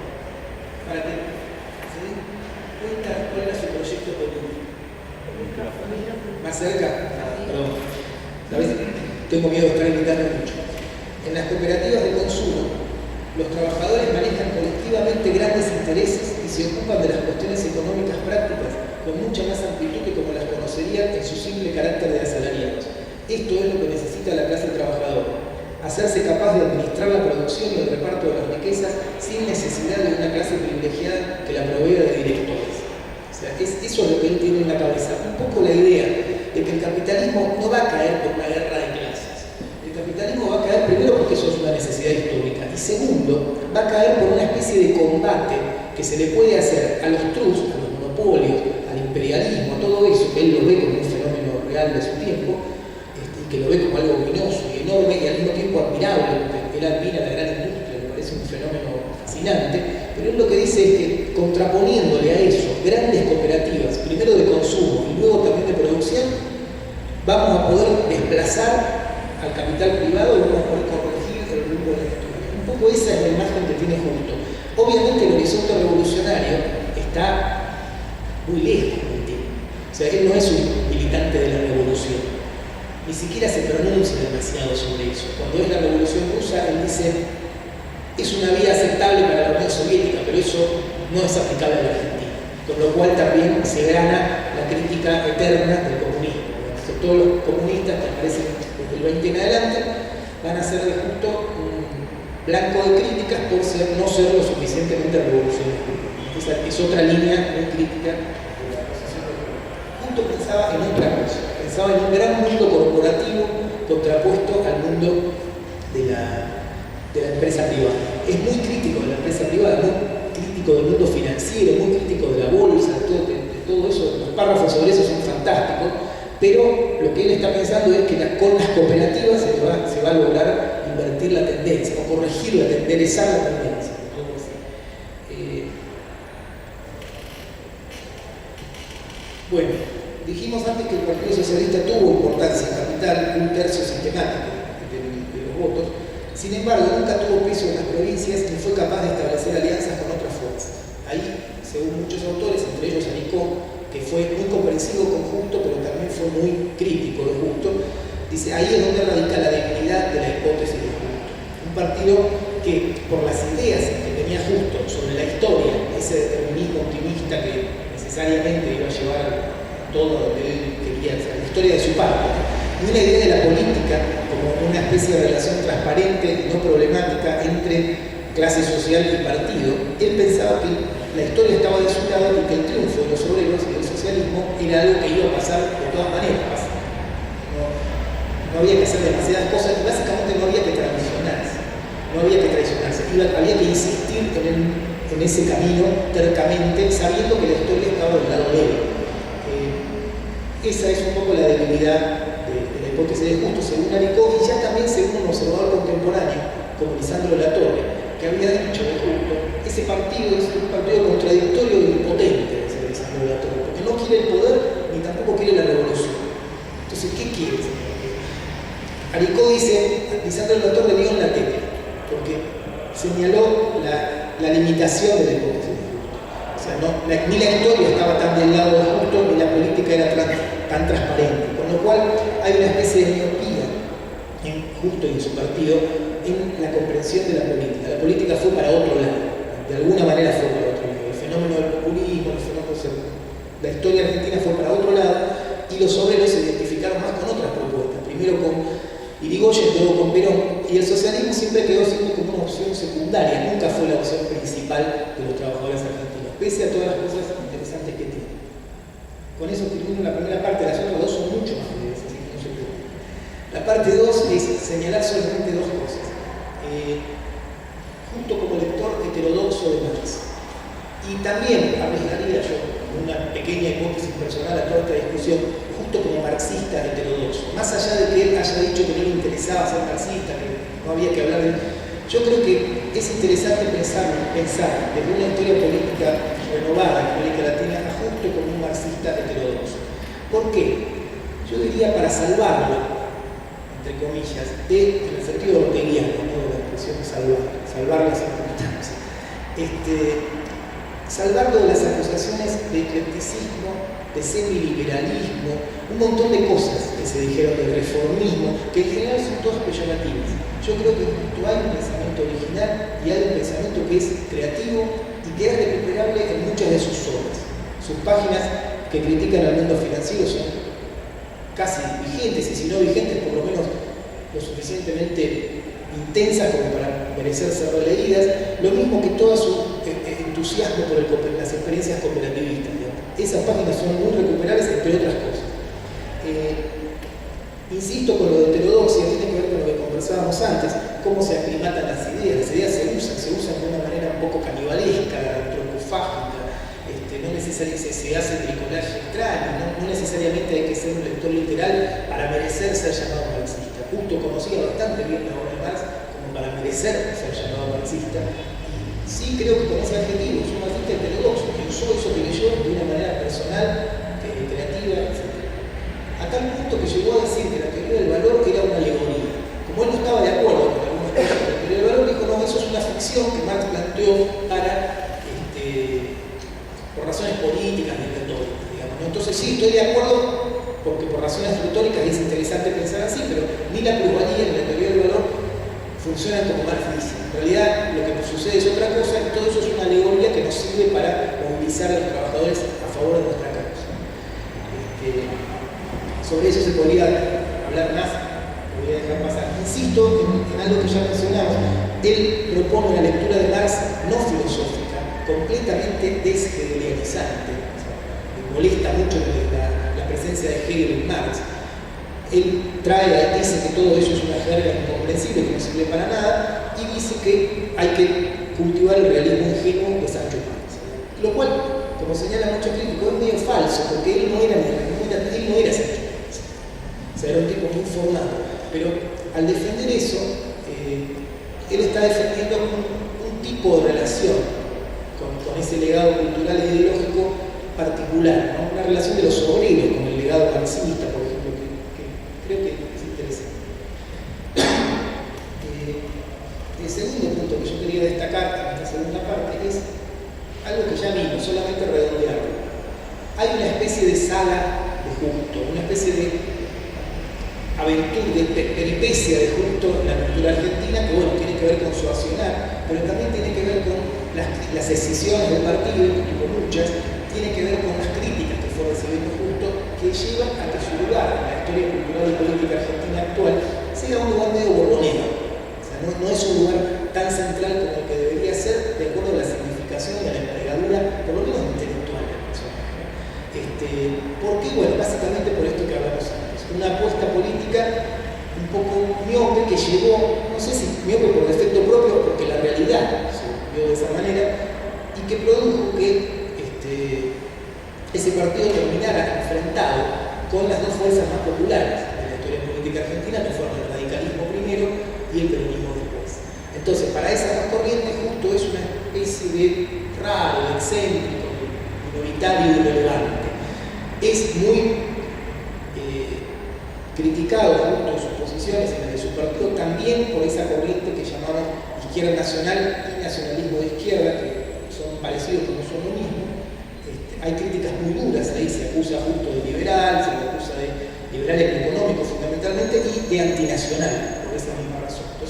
para que se den cuenta cuál era su proyecto político. Más cerca, perdón. ¿Sabes? Tengo miedo de estar imitando mucho. En las cooperativas de consumo, los trabajadores manejan colectivamente grandes intereses y se ocupan de las cuestiones económicas prácticas con mucha más amplitud que como las conocerían en su simple carácter de asalariados. Esto es lo que necesita la clase trabajadora: hacerse capaz de administrar la producción y el reparto de las riquezas sin necesidad de una clase privilegiada que la provea de directores. O sea, eso es lo que él tiene en la cabeza. Un poco la idea de que el capitalismo no va a caer por una guerra de clases. El capitalismo va a caer primero porque eso es una necesidad histórica y segundo, va a caer por una especie de combate que se le puede hacer a los trusts, a los monopolios, al imperialismo, a todo eso que él lo ve como un fenómeno real de su tiempo, y que lo ve como algo ominoso y enorme y al mismo tiempo admirable, porque él admira la gran industria, le parece un fenómeno fascinante, pero él lo que dice es que contraponiéndole a eso grandes cooperativas, primero de consumo y luego también de producción, vamos a poder desplazar al capital privado y vamos a poder corregir el rumbo de la historia. Un poco esa es la imagen que tiene Justo. Obviamente el horizonte revolucionario está muy lejos del tiempo. O sea, él no es un militante de la revolución. Ni siquiera se pronuncia demasiado sobre eso. Cuando es la revolución rusa, él dice: es una vía aceptable para la Unión Soviética, pero eso no es aplicable a la Argentina. Con lo cual también se gana la crítica eterna del comunismo. Entonces, todos los comunistas que aparecen desde el 20 en adelante van a ser de Justo un blanco de críticas por no ser lo suficientemente revolucionario. Esa es otra línea muy crítica de la posición del comunismo. Justo pensaba en otra cosa, pensaba en un gran mundo corporativo contrapuesto al mundo de la empresa privada. Es muy crítico de la empresa privada, muy crítico del mundo financiero, muy crítico de la bolsa, de todo eso. Los párrafos sobre eso son fantásticos, pero lo que él está pensando es que con las cooperativas se va a lograr invertir la tendencia, o corregir la tendencia, enderezar la tendencia. Bueno, dijimos antes que el Partido Socialista tuvo importancia en capital, un tercio sistemático de los votos. Sin embargo, nunca tuvo peso en las provincias ni fue capaz de establecer alianzas con otras fuerzas. Ahí, según muchos autores, entre ellos Aricó, que fue muy comprensivo con Justo, pero también fue muy crítico de Justo, dice: ahí es donde radica la debilidad de la hipótesis de Justo. Un partido que, por las ideas que tenía Justo sobre la historia, ese determinismo optimista que necesariamente iba a llevar todo lo que él quería, o sea, la historia de su parte, y una idea de la política como una especie de relación transparente y no problemática entre clase social y partido, él pensaba que la historia estaba de su lado y que el triunfo de los obreros y del socialismo era algo que iba a pasar de todas maneras. No había que hacer demasiadas cosas y básicamente no había que traicionarse. Había que insistir en ese camino tercamente, sabiendo que la historia estaba del lado de él. Esa es un poco la debilidad de la hipótesis de Justo, según Aricó, y ya también según un observador contemporáneo, como Lisandro Latorre, que había dicho de Justo: ese partido es un partido contradictorio e impotente, dice Lisandro Latorre, porque no quiere el poder ni tampoco quiere la revolución. Entonces, ¿qué quiere? Aricó dice: Lisandro Latorre dio en la tecla, porque señaló la limitación de la hipótesis de Justo. O sea, ni la historia estaba tan del lado de Justo, ni la política era tan transparente. Justo y en su partido, en la comprensión de la política. La política fue para otro lado, de alguna manera fue para otro lado. El fenómeno del populismo, la historia argentina fue para otro lado, y los obreros se identificaron más con otras propuestas. Primero con Irigoyen, luego con Perón, y el socialismo siempre quedó siendo como una opción secundaria, nunca fue la opción principal de los trabajadores argentinos, pese a todas las cosas interesantes que tiene. Con eso termino la primera parte, las otras dos son mucho más breves, así que no se preocupen. La parte 2 es señalar solamente dos cosas. Junto como lector heterodoxo de Marx, y también arriesgaría yo una pequeña hipótesis personal a toda esta discusión, justo como marxista heterodoxo, más allá de que él haya dicho que no le interesaba ser marxista, que no había que hablar de él, yo creo que es interesante pensar desde una historia política renovada en América Latina justo como un marxista heterodoxo. ¿Por qué? Yo diría para salvarlo, entre comillas, en el sentido orteguiano, ¿no? De la expresión salvar las circunstancias. Salvarlo de las acusaciones de eclecticismo, de semiliberalismo, un montón de cosas que se dijeron del reformismo, que en general son todas peyorativas. Yo creo que justo hay un pensamiento original y hay un pensamiento que es creativo y que es recuperable en muchas de sus obras. Sus páginas que critican al mundo financiero son casi vigentes, y si no vigentes, por lo menos lo suficientemente intensas como para merecer ser releídas, lo mismo que todo su entusiasmo por las experiencias cooperativistas. Esas páginas son muy recuperables, entre otras cosas. Insisto con lo de heterodoxia, tiene que ver con lo que conversábamos antes, cómo se aclimatan las ideas se usan de una manera un poco canibalesca, antropofágica, no necesariamente se hace bricolaje extraño, no necesariamente hay que ser un lector literal para merecer ser llamado marxista. Justo conocía bastante bien la obra de Marx como para merecer ser llamado marxista, y sí creo que con ese adjetivo es un marxista heterodoxo, que usó eso que leyó de una manera personal, creativa, etc. A tal punto que llegó a decir que la teoría del valor era una alegoría. Como él no estaba de acuerdo con algunas cosas de la teoría del valor, dijo, no, eso es una ficción que Marx planteó por razones políticas y retóricas, digamos, ¿no? Entonces sí, estoy de acuerdo porque por razones retóricas es interesante pensar así, pero ni la plusvalía ni la teoría del valor funcionan como Marx dice. En realidad lo que sucede es otra cosa, y todo eso es una alegoría que nos sirve para movilizar a los trabajadores a favor de nuestra causa. Sobre eso se podría hablar más, lo voy a dejar pasar. Insisto en algo que ya mencionamos. Él propone una lectura de Marx no filosófica, completamente deshegelianizante. Me molesta mucho la presencia de Hegel en Marx. Él dice que todo eso es una jerga incomprensible que no sirve para nada, y dice que hay que cultivar el realismo ingenuo de Sancho Panza. Lo cual, como señala mucho crítico, es medio falso, porque él no era Sancho Panza. O sea, era un tipo muy formado. Pero al defender eso, él está defendiendo un tipo de relación con ese legado cultural e ideológico particular, ¿no? Una relación de los obreros con el legado marxista, por ejemplo, que creo que es interesante. El segundo punto que yo quería destacar en esta segunda parte es algo que ya vimos, solamente redondearlo. Hay una especie de saga de Justo, una especie de aventura, de peripecia de Justo en la cultura argentina, que bueno, tiene que ver con su accionar, pero también tiene que ver con las escisiones del partido, que tuvo muchas, tiene que ver con las críticas que fue recibiendo Justo, que llevan a que su lugar en la historia cultural y política argentina actual sea un lugar medio borbonero. O sea, no es un lugar tan central como el que debería ser, de acuerdo a la significación y a la envergadura, por lo menos intelectual de la persona. ¿Por qué? Bueno, básicamente por esto que hablamos antes. Una apuesta política un poco miope que llevó, no sé si miope por defecto propio o porque la realidad se vio de esa manera, y que produjo que ese partido terminara enfrentado con las dos fuerzas más populares de la historia política argentina, que fueron el radicalismo primero y el peronismo después. Entonces, para esas dos corrientes, Justo es una especie de raro, de excéntrico, minoritario y irrelevante. Es muy criticado Justo en sus posiciones y en las de su partido también por esa corriente que llamamos izquierda nacional y nacionalismo de izquierda, que son parecidos pero no son lo mismo. Hay críticas muy duras ahí, se acusa Justo de liberal, se le acusa de liberal económico fundamentalmente y de antinacional, por esa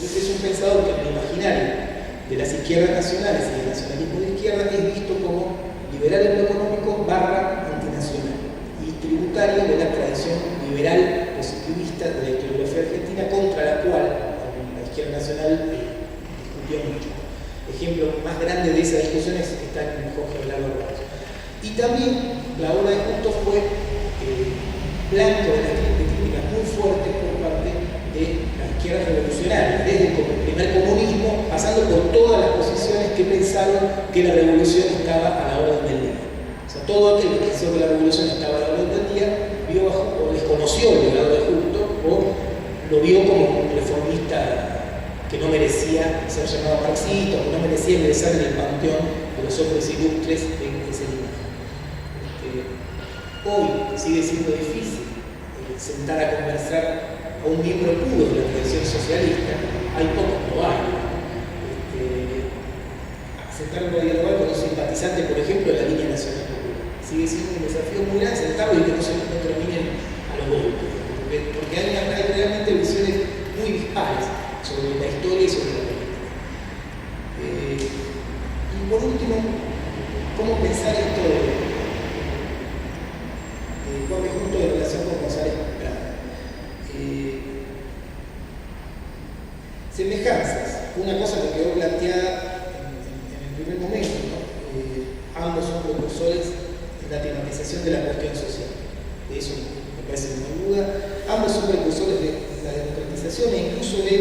Entonces es un pensador que en el imaginario de las izquierdas nacionales y del nacionalismo de izquierda es visto como liberal en lo económico barra antinacional y tributario de la tradición liberal positivista de la historiografía argentina, contra la cual la izquierda nacional discutió mucho. Ejemplo más grande de esa discusión está en Jorge Abelardo Barros. Y también la obra de Justo fue blanco de críticas muy fuertes por parte de las izquierdas revolucionarias, desde el primer comunismo, pasando por todas las posiciones que pensaron que la revolución estaba a la orden del día. O sea, todo aquel que pensó que la revolución estaba a la orden del día vio bajo, o desconoció el legado de Justo, o lo vio como un reformista que no merecía ser llamado marxista, o que no merecía ingresar en el panteón de los hombres ilustres de ese linaje. Hoy sigue siendo difícil sentar a conversar a un miembro puro de la tradición socialista, hay pocos, no hay. Sentarlo a dialogar con un simpatizante, por ejemplo, de la línea nacional popular. Sigue siendo un desafío muy grande sentarlo y que no terminen a los golpes. Porque hay realmente visiones muy dispares sobre la historia y sobre la política. Y por último, ¿cómo pensar esto de Juan B. Justo en relación con González Prada? Semejanzas. Una cosa que quedó planteada en el primer momento, ¿no? Ambos son precursores en la tematización de la cuestión social. De eso me parece que no hay duda. Ambos son precursores de la democratización e incluso de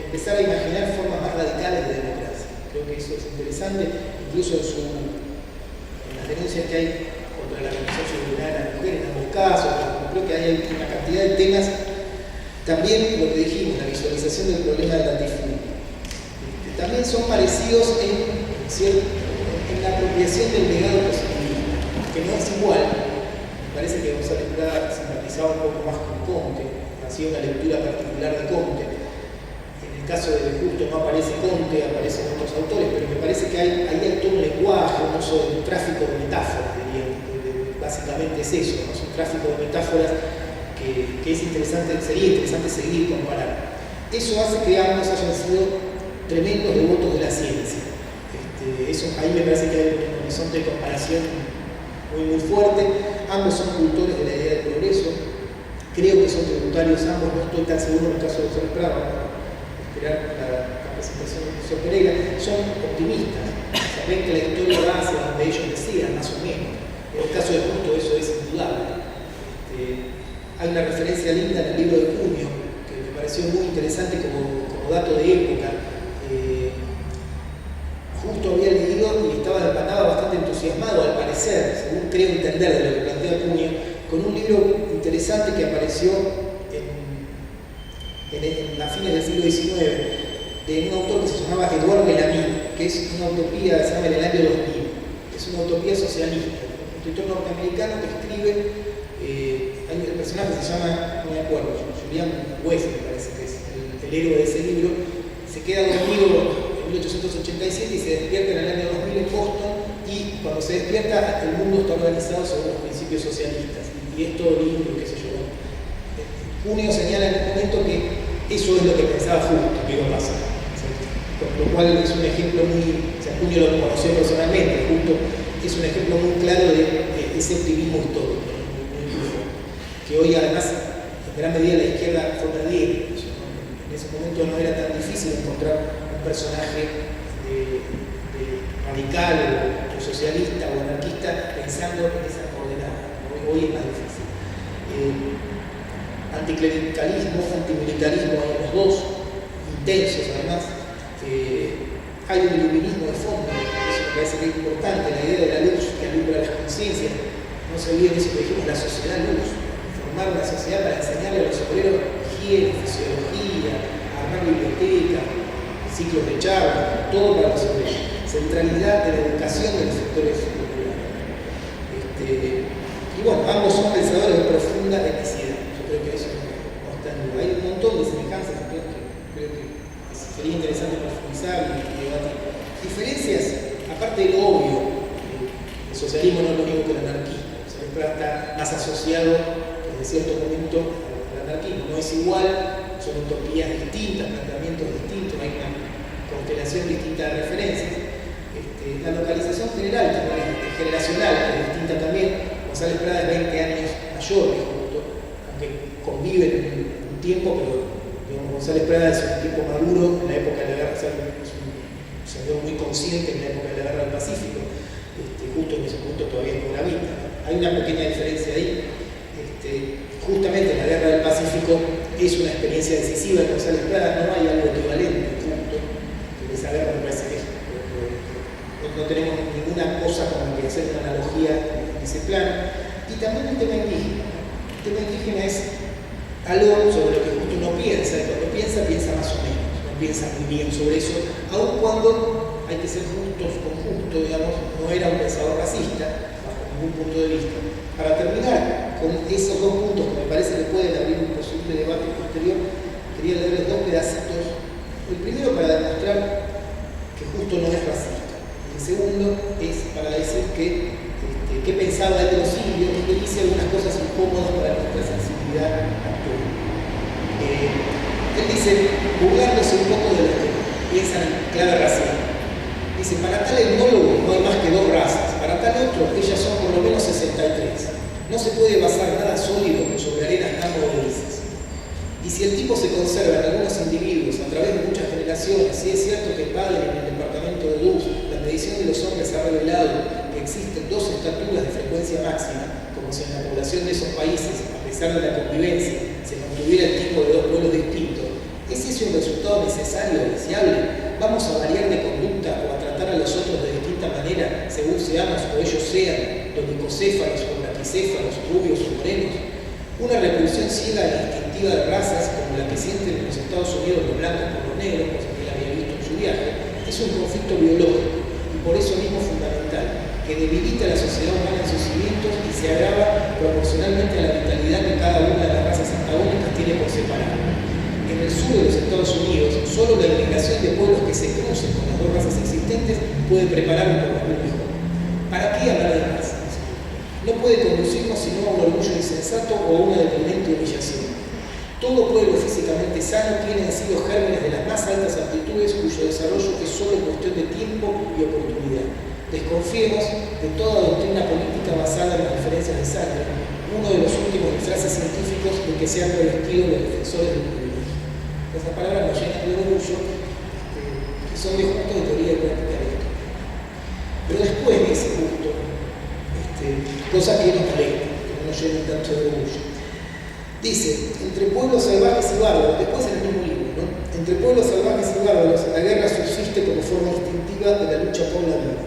empezar a imaginar formas más radicales de democracia. Creo que eso es interesante, incluso en las denuncias que hay contra la Comisión Tribunal de la Mujer en ambos casos. Creo que hay una cantidad de temas. También lo que dijimos, la visualización del problema del latifundio. También son parecidos en la apropiación del legado positivista, que no es igual. Me parece que González Prada simpatizaba un poco más con Comte, hacía una lectura particular de Comte. En el caso de Justo no aparece Comte, aparecen otros autores, pero me parece que ahí hay todo un lenguaje, un uso de un tráfico de metáforas, diría. Básicamente es eso, ¿no? Es un tráfico de metáforas que es interesante, sería interesante seguir y comparar. Eso hace que ambos hayan sido tremendos devotos de la ciencia. Eso, ahí me parece que hay un horizonte de comparación muy fuerte. Ambos son cultores de la idea del progreso. Creo que son tributarios ambos, no estoy tan seguro en el caso de González Prada, esperar la presentación del profesor Pereira. Son optimistas, saben que la historia va hacia donde ellos decían, más o menos. En el caso de Justo eso es indudable. Hay una referencia linda en el libro de Cunio, que me pareció muy interesante como dato de época. Justo había leído y estaba bastante entusiasmado, al parecer, según creo entender de lo que plantea Cunio, con un libro interesante que apareció a fines del siglo XIX, de un autor que se llamaba Eduardo Bellamy, que es una utopía, se llama En el año 2000, es una utopía socialista, un escritor norteamericano que escribe. Hay un personaje que se llama, no me acuerdo, Julian West, me parece que es el héroe de ese libro, se queda dormido en 1887 y se despierta en el año 2000 en Boston, y cuando se despierta el mundo está organizado según los principios socialistas y es todo lindo, qué sé yo. Cunio señala en un momento que eso es lo que pensaba Justo que iba a pasar, con lo cual es un ejemplo muy, o sea, Cunio lo conoció personalmente, Justo es un ejemplo muy claro de ese optimismo histórico, que hoy además en gran medida la izquierda fue perdiendo. En ese momento no era tan difícil encontrar un personaje radical o socialista o anarquista pensando en esa coordenada. Hoy es más difícil. Anticlericalismo, antimilitarismo, hay los dos, intensos además. Hay un iluminismo de fondo, eso me parece que es importante, la idea de la luz que alumbra las conciencias. No se olviden eso que dijimos, la sociedad luz. Formar una sociedad para enseñarle a los obreros higiene, fisiología, armar bibliotecas, ciclos de charlas, todo para los obreros. Centralidad de la educación de los sectores populares. Y bueno, ambos son pensadores de profunda etnicidad. Yo creo que eso no está en duda. Hay un montón de semejanzas que creo que sería interesante profundizar y debatir. Diferencias, aparte de lo obvio, el socialismo no es lo mismo que el anarquismo. Siempre está más asociado desde cierto momento al anarquismo. No es igual, son utopías distintas, planteamientos distintos, hay una constelación distinta de referencias. La localización general, también es generacional, es distinta también. González Prada es 20 años mayor que Justo, aunque conviven un tiempo, pero digamos, González Prada es un tipo maduro en la época de la guerra, es un señor muy consciente en la época de la guerra del Pacífico. Justo en ese punto todavía no gravita. Hay una pequeña diferencia ahí. Justamente la guerra del Pacífico es una experiencia decisiva en González Prada, no hay algo equivalente justo, en esa guerra me parece que no tenemos ninguna cosa con la que hacer una analogía en ese plan. Y también el tema indígena. El tema indígena es algo sobre lo que Justo no piensa, y cuando piensa, piensa más o menos, no piensa muy bien sobre eso, aun cuando hay que ser justos con Justo, digamos, no era un pensador racista, bajo ningún punto de vista. Para terminar con esos dos puntos que me parece que pueden abrir un posible debate posterior, quería leerles dos pedacitos. El primero para demostrar que Justo no es racista. El segundo es para decir que pensaba él de los indios y que dice algunas cosas incómodas para nuestra sensibilidad actual. Él dice, burlándose un poco de los que piensan en clave racial. Dice, para tal etnólogo no hay más que 2 razas, para tal otro ellas son por lo menos 63. No se puede basar nada sólido sobre arenas tan movedizas. Y si el tipo se conserva en algunos individuos a través de muchas generaciones, si es cierto que padre en el departamento de Luz, la medición de los hombres ha revelado que existen 2 estaturas de frecuencia máxima, como si en la población de esos países, a pesar de la convivencia, se mantuviera el tipo de 2 pueblos distintos, ¿es ese un resultado necesario o deseable? ¿Vamos a variar de conducta o a tratar a los otros de distinta manera según seamos o ellos sean donicocéfalos o braquicéfalos, rubios o morenos? Una repulsión ciega e instintiva de razas como la que sienten en los Estados Unidos los blancos por los negros, cosa que él había visto en su viaje, es un conflicto biológico y por eso mismo fundamental, que debilita a la sociedad humana en sus cimientos y se agrava proporcionalmente a la vitalidad que cada una de las razas antagónicas tiene por separado. En el sur de los Estados Unidos, solo la inmigración de pueblos que se crucen con las 2 razas existentes puede preparar un porvenir mejor. ¿Para qué hablar de razas? No puede conducirnos sino a un orgullo insensato o a una deprimente humillación. Todo pueblo físicamente sano tiene en sí los gérmenes de las más altas aptitudes cuyo desarrollo es solo cuestión de tiempo y oportunidad. Desconfiemos de toda doctrina política basada en las diferencias de sangre, uno de los últimos disfraces científicos de que se han revestido los defensores del privilegio. Esas palabras nos llenan de orgullo, que son de Justo de teoría y práctica de esto. Pero después dice Justo, cosa que nos molesta, que no nos llenen tanto de orgullo. Dice, entre pueblos salvajes y bárbaros, después en el mismo libro, ¿no? Entre pueblos salvajes y bárbaros, la guerra subsiste como forma instintiva de la lucha por la vida.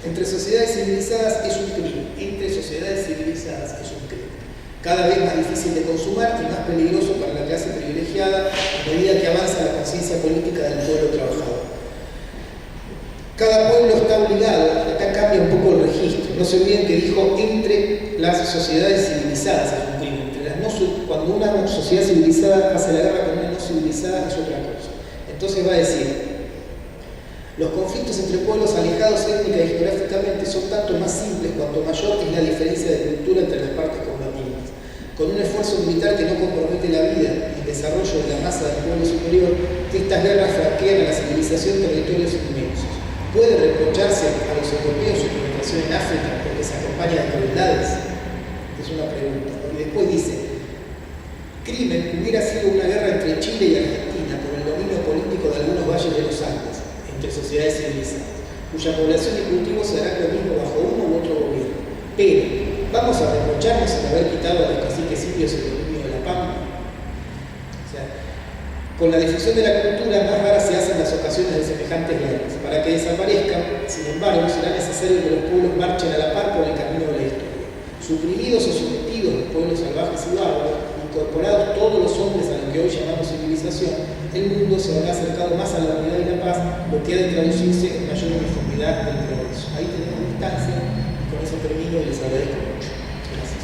Entre sociedades civilizadas es un crimen, entre sociedades civilizadas es un crimen. Cada vez más difícil de consumar y más peligroso para la clase privilegiada a medida que avanza la conciencia política del pueblo trabajador. Cada pueblo está obligado, acá cambia un poco el registro, no se olviden que dijo entre las sociedades civilizadas es un crimen. Cuando una sociedad civilizada hace la guerra con una no civilizada es otra cosa. Entonces va a decir, los conflictos entre pueblos alejados étnica y geográficamente son tanto más simples cuanto mayor es la diferencia de cultura entre las partes combatientes. Con un esfuerzo militar que no compromete la vida y el desarrollo de la masa del pueblo superior, estas guerras franquean a la civilización territorios inmensos. ¿Puede reprocharse a los europeos su penetración en África porque se acompaña de crueldades? Es una pregunta. Y después dice, crimen hubiera sido una guerra entre Chile y Argentina por el dominio político de algunos valles de los Andes, entre sociedades civilizadas, cuya población y cultivo se harán lo mismo bajo uno u otro gobierno. Pero, ¿vamos a reprocharnos en haber quitado a los caciques indios el dominio de la Pampa? O sea, con la difusión de la cultura, más raras se hacen las ocasiones de semejantes guerras. Para que desaparezcan, sin embargo, será necesario que los pueblos marchen a la par por el camino de la historia. Suprimidos o sometidos los pueblos salvajes y bárbaros, incorporados todos los hombres a lo que hoy llamamos civilización, el mundo se habrá acercado más a la unidad y la paz, lo que ha de traducirse en mayor uniformidad del progreso. Ahí tenemos distancia, y con eso termino y les agradezco mucho. Gracias.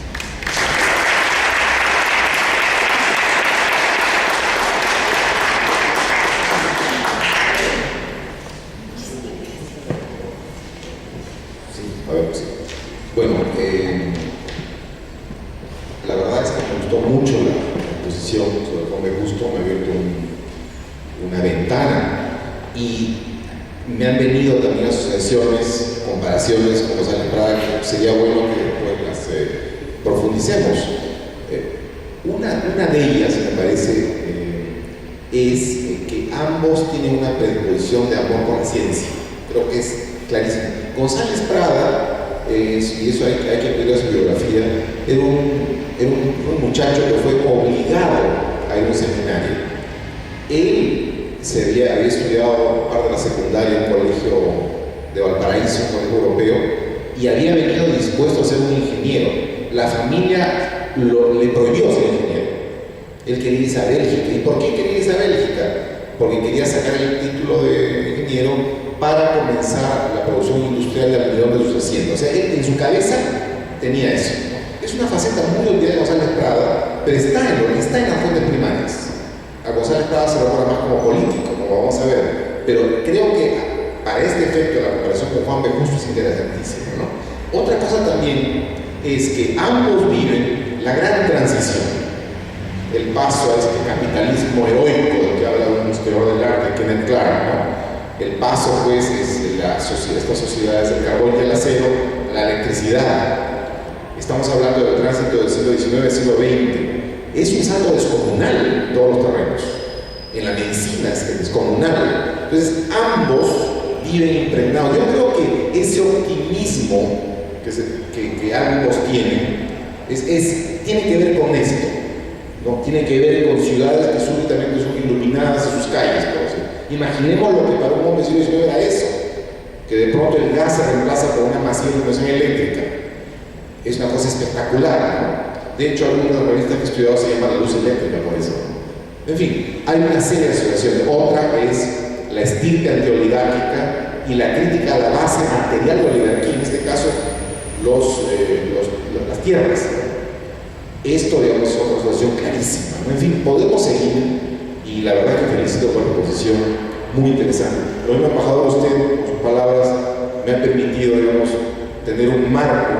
Sí, a ver, sí. Bueno, la verdad es que me gustó mucho la exposición sobre Juan B. Justo me ha abierto una ventana, y me han venido también asociaciones, comparaciones con González Prada, que sería bueno que después las profundicemos. Una de ellas, me parece, es que ambos tienen una predisposición de amor por la ciencia. Creo que es clarísimo. González Prada, y eso hay que acudir a su biografía, era un muchacho que fue obligado a ir a un seminario. Él había estudiado parte de la secundaria en un colegio de Valparaíso, un colegio europeo, y había venido dispuesto a ser un ingeniero. La familia le prohibió ser ingeniero. Él quería irse a Bélgica. ¿Y por qué quería irse a Bélgica? Porque quería sacar el título de ingeniero para comenzar la producción industrial de almidón de sus asientos. O sea, él en su cabeza tenía eso. Es una faceta muy olvidada de González Prada, pero está en las fuentes primarias. A González Prada se lo recuerda más como político, como vamos a ver, pero creo que para este efecto la comparación con Juan B. Justo es interesantísima, ¿no? Otra cosa también es que ambos viven la gran transición, el paso a este capitalismo heroico del que habla un historiador del arte, Kenneth Clark, ¿no? El paso, pues, es estas sociedades del carbón y el acero a la electricidad. Estamos hablando del tránsito del siglo XIX al siglo XX. Es un salto descomunal en todos los terrenos. En la medicina es descomunal. Entonces, ambos viven impregnados. Yo creo que ese optimismo que ambos tienen tiene que ver con esto, ¿no? Tiene que ver con ciudades que súbitamente son iluminadas en sus calles. Imaginemos lo que para un hombre del siglo XIX era eso, que de pronto el gas se reemplaza por una masiva iluminación eléctrica. Es una cosa espectacular, ¿no? De hecho, algunos de los revistas que he estudiado se llama la luz eléctrica por eso. En fin, hay una serie de asociaciones. Otra es la estirpe antioligárquica y la crítica a la base material de la oligarquía, en este caso las tierras. Esto, digamos, es otra asociación clarísima, ¿no? En fin, podemos seguir, y la verdad que felicito por la exposición, muy interesante. Lo mismo, embajador, usted, con sus palabras, me ha permitido, digamos, tener un marco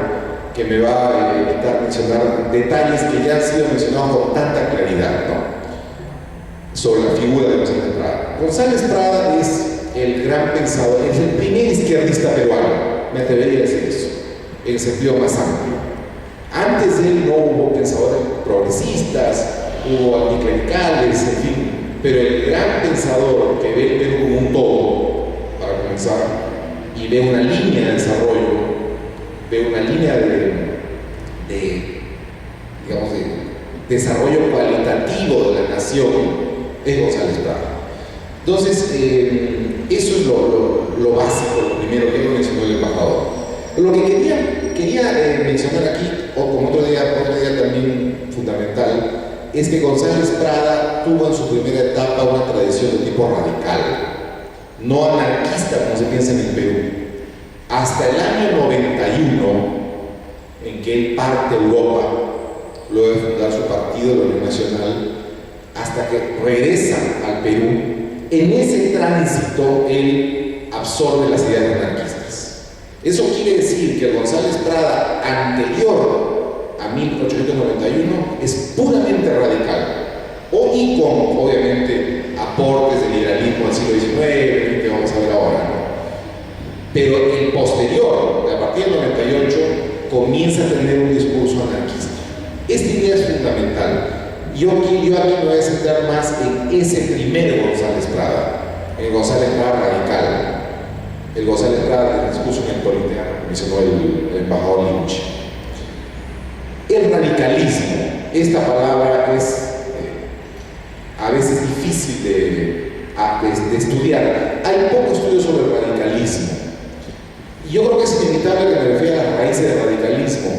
que me va a evitar mencionar detalles que ya han sido mencionados con tanta claridad, ¿no? Sobre la figura de González Prada. González Prada es el gran pensador, es el primer izquierdista peruano, me atrevería a decir eso, en el sentido más amplio. Antes de él no hubo pensadores progresistas, hubo anticlericales, en fin, pero el gran pensador que ve el Perú como un todo, para comenzar, y ve una línea de desarrollo, ve una línea de desarrollo cualitativo de la nación, es González Prada. Entonces, eso es lo básico, lo primero que mencionó el embajador. Lo que quería mencionar aquí, o como otra idea también fundamental, es que González Prada tuvo en su primera etapa una tradición de tipo radical, no anarquista como se piensa en el Perú. Hasta el año 91, en que él parte a Europa, luego de fundar su partido, la Unión Nacional, hasta que regresa al Perú, en ese tránsito él absorbe las ideas anarquistas. Eso quiere decir que el González Prada anterior a 1891 es puramente radical, y con, obviamente, aportes del liberalismo del siglo XIX, que vamos a ver ahora, ¿no? Pero el posterior, a partir del 98, comienza a tener un discurso anarquista. Esta idea es fundamental. Yo aquí me voy a centrar más en ese primer González Prada, el González Prada radical, el González Prada del discurso neopolitano, como mencionó el embajador Lynch. El radicalismo, esta palabra es a veces difícil de estudiar. Hay poco estudio sobre el radicalismo. Y yo creo que es inevitable que me refiera a las raíces del radicalismo.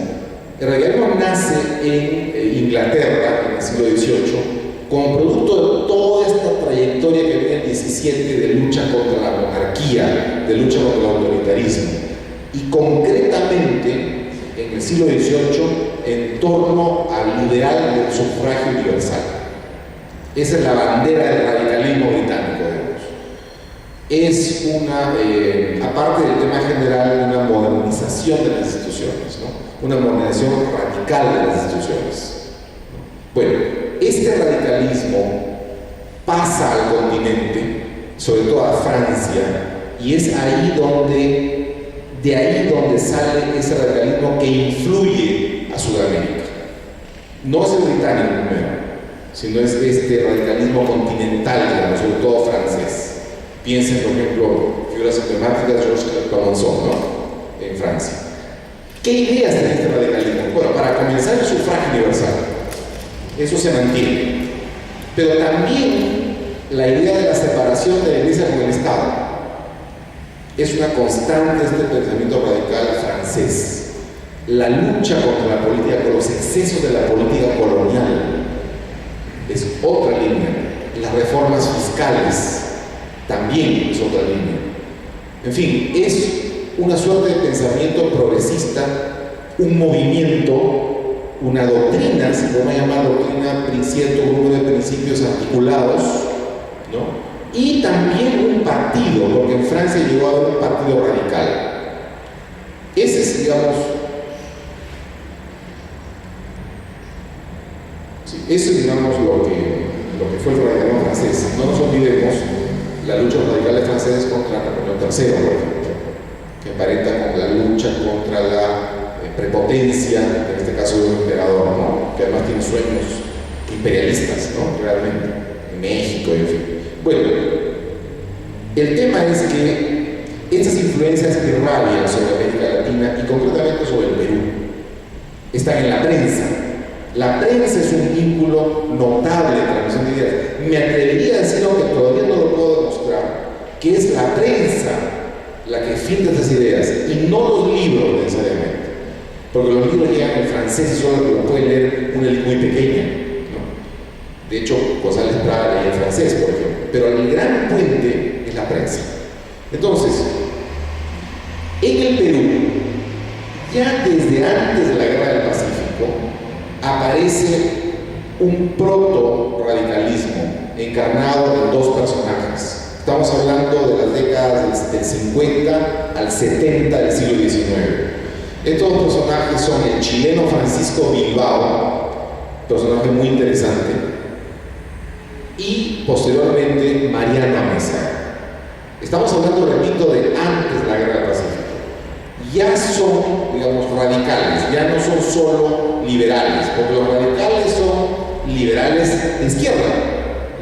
El radicalismo nace en Inglaterra, en el siglo XVIII, como producto de toda esta trayectoria que viene el XVII de lucha contra la monarquía, de lucha contra el autoritarismo. Y concretamente, en el siglo XVIII, en torno al ideal del sufragio universal. Esa es la bandera del radicalismo británico, digamos. Es aparte del tema general, una modernización de las instituciones, ¿no? Una modernización radical de las instituciones. Bueno, este radicalismo pasa al continente, sobre todo a Francia, y es ahí de ahí donde sale ese radicalismo que influye a Sudamérica. No es el británico primero, sino es este radicalismo continental, digamos, sobre todo francés. Piensen, por ejemplo, figuras emblemáticas, Georges Clemenceau, ¿no? En Francia. ¿Qué ideas tiene este radicalismo? Bueno, para comenzar, el sufragio universal. Eso se mantiene. Pero también la idea de la separación de la Iglesia con el Estado es una constante este pensamiento radical francés. La lucha contra la política, con los excesos de la política colonial, es otra línea. Las reformas fiscales también es otra línea. En fin, es una suerte de pensamiento progresista, un movimiento, una doctrina, se puede llamar doctrina, cierto grupo de principios articulados, ¿no? Y también un partido, porque en Francia llegó a haber un partido radical. Ese es, digamos, eso es, digamos, lo que fue el radicalismo francés. No nos olvidemos la lucha de los radicales franceses contra Napoleón III, por ejemplo, que emparenta con la lucha contra la prepotencia, en este caso de un emperador, ¿no? Que además tiene sueños imperialistas, ¿no? Realmente, en México, en fin. Bueno, el tema es que estas influencias irradian sobre América Latina y concretamente sobre el Perú. Están en la prensa. La prensa es un vínculo notable de transmisión de ideas. Me atrevería a decir, aunque todavía no lo puedo demostrar, que es la prensa la que filtra estas ideas y no los libros necesariamente. Porque los libros llegan en francés y solo lo puede leer una élite muy pequeña, ¿no? De hecho, González Prada leía en francés, por ejemplo. Pero el gran puente es la prensa. Entonces, en el Perú, ya desde antes de la Guerra del Pacífico, aparece un proto-radicalismo encarnado en dos personajes. Estamos hablando de las décadas del 50 al 70 del siglo XIX. Estos dos personajes son el chileno Francisco Bilbao, personaje muy interesante, y posteriormente Mariano Amézaga. Estamos hablando, repito, de antes de la Guerra del Pacífico. Ya son, digamos, radicales, ya no son solo liberales, porque los radicales son liberales de izquierda,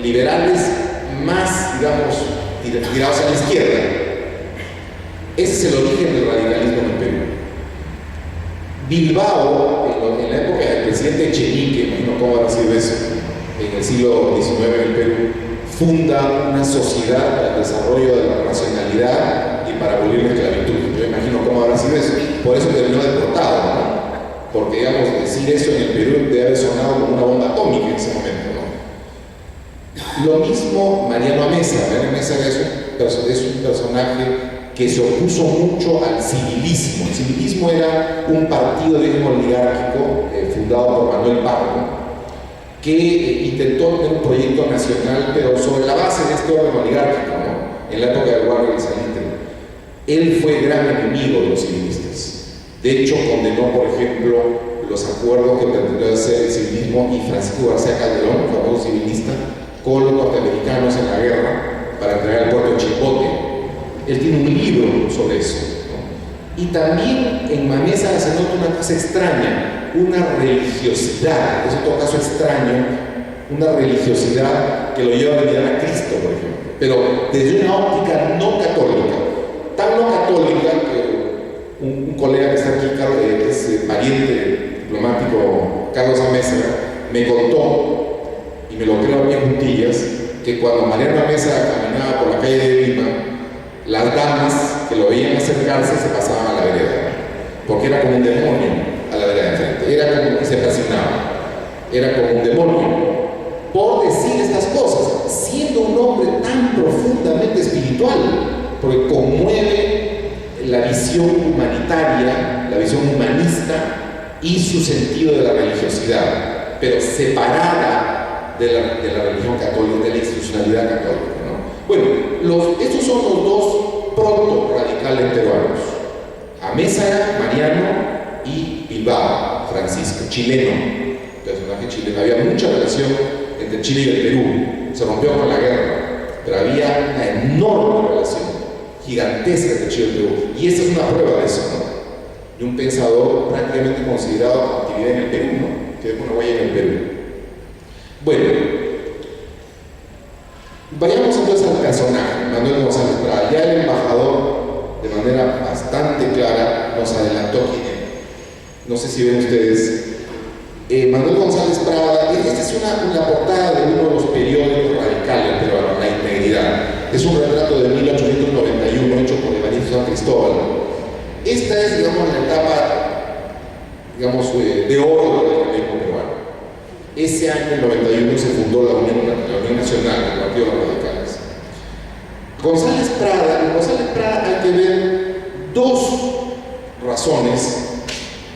liberales más, digamos, tirados a la izquierda. Ese es el origen del radicalismo en el Perú. Bilbao, en la época del presidente Echenique, imagino cómo habrá sido eso, en el siglo XIX en el Perú, funda una sociedad para el desarrollo de la racionalidad y para abolir la esclavitud. Yo imagino cómo habrá sido eso. Por eso terminó deportado, ¿no? Porque, digamos, decir eso en el Perú debe haber sonado como una bomba atómica en ese momento, ¿no? Lo mismo Mariano Amézaga. Mariano Amézaga es un personaje que se opuso mucho al civilismo. El civilismo era un partido de origen oligárquico fundado por Manuel Pardo, que intentó tener un proyecto nacional, pero sobre la base de este orden oligárquico, ¿no? En la época del Guardia del Salitre. Él fue gran enemigo de los civilistas. De hecho, condenó, por ejemplo, los acuerdos que pretendió hacer el civilismo y Francisco García Calderón, famoso civilista, con los norteamericanos en la guerra para entregar el puerto de Chipote. Él tiene un libro sobre eso, ¿no? Y también en Amézaga se nota una cosa extraña, una religiosidad, es otro caso extraño, una religiosidad que lo lleva a venerar a Cristo, por ejemplo, pero desde una óptica no católica, tan no católica que un colega que está aquí, que es pariente diplomático, Carlos Amézaga, me contó, y me lo creo a pie juntillas, que cuando Mariano Amézaga caminaba por la calle de Lima, las damas que lo veían acercarse se pasaban a la vereda, porque era como un demonio a la vereda de enfrente, era como que se presionaba, era como un demonio, por decir estas cosas, siendo un hombre tan profundamente espiritual, porque conmueve la visión humanitaria, la visión humanista y su sentido de la religiosidad, pero separada de la religión católica, de la institucionalidad católica, ¿no? Bueno, estos son los dos proto-radicales peruanos: Amézaga, Mariano, y Bilbao, Francisco, chileno. personaje chileno. Había mucha relación entre Chile y el Perú. Se rompió con la guerra, pero había una enorme relación, gigantesca entre Chile y el Perú. Y esta es una prueba de eso, ¿no? De un pensador prácticamente considerado como actividad en el Perú, ¿no? Que dejó una huella en el Perú. Bueno, vayamos entonces al personaje, Manuel González Prada. Ya el embajador, de manera bastante clara, nos adelantó quién era. No sé si ven ustedes. Manuel González Prada, esta es una portada de uno de los periódicos radicales peruanos, La Integridad. Es un retrato de 1891 hecho por Evaristo San Cristóbal. Esta es, digamos, la etapa, digamos, de oro del radicalismo peruano. Ese año, en el 91, se fundó la Unión Nacional, el Partido de los Radicales. González Prada hay que ver dos razones,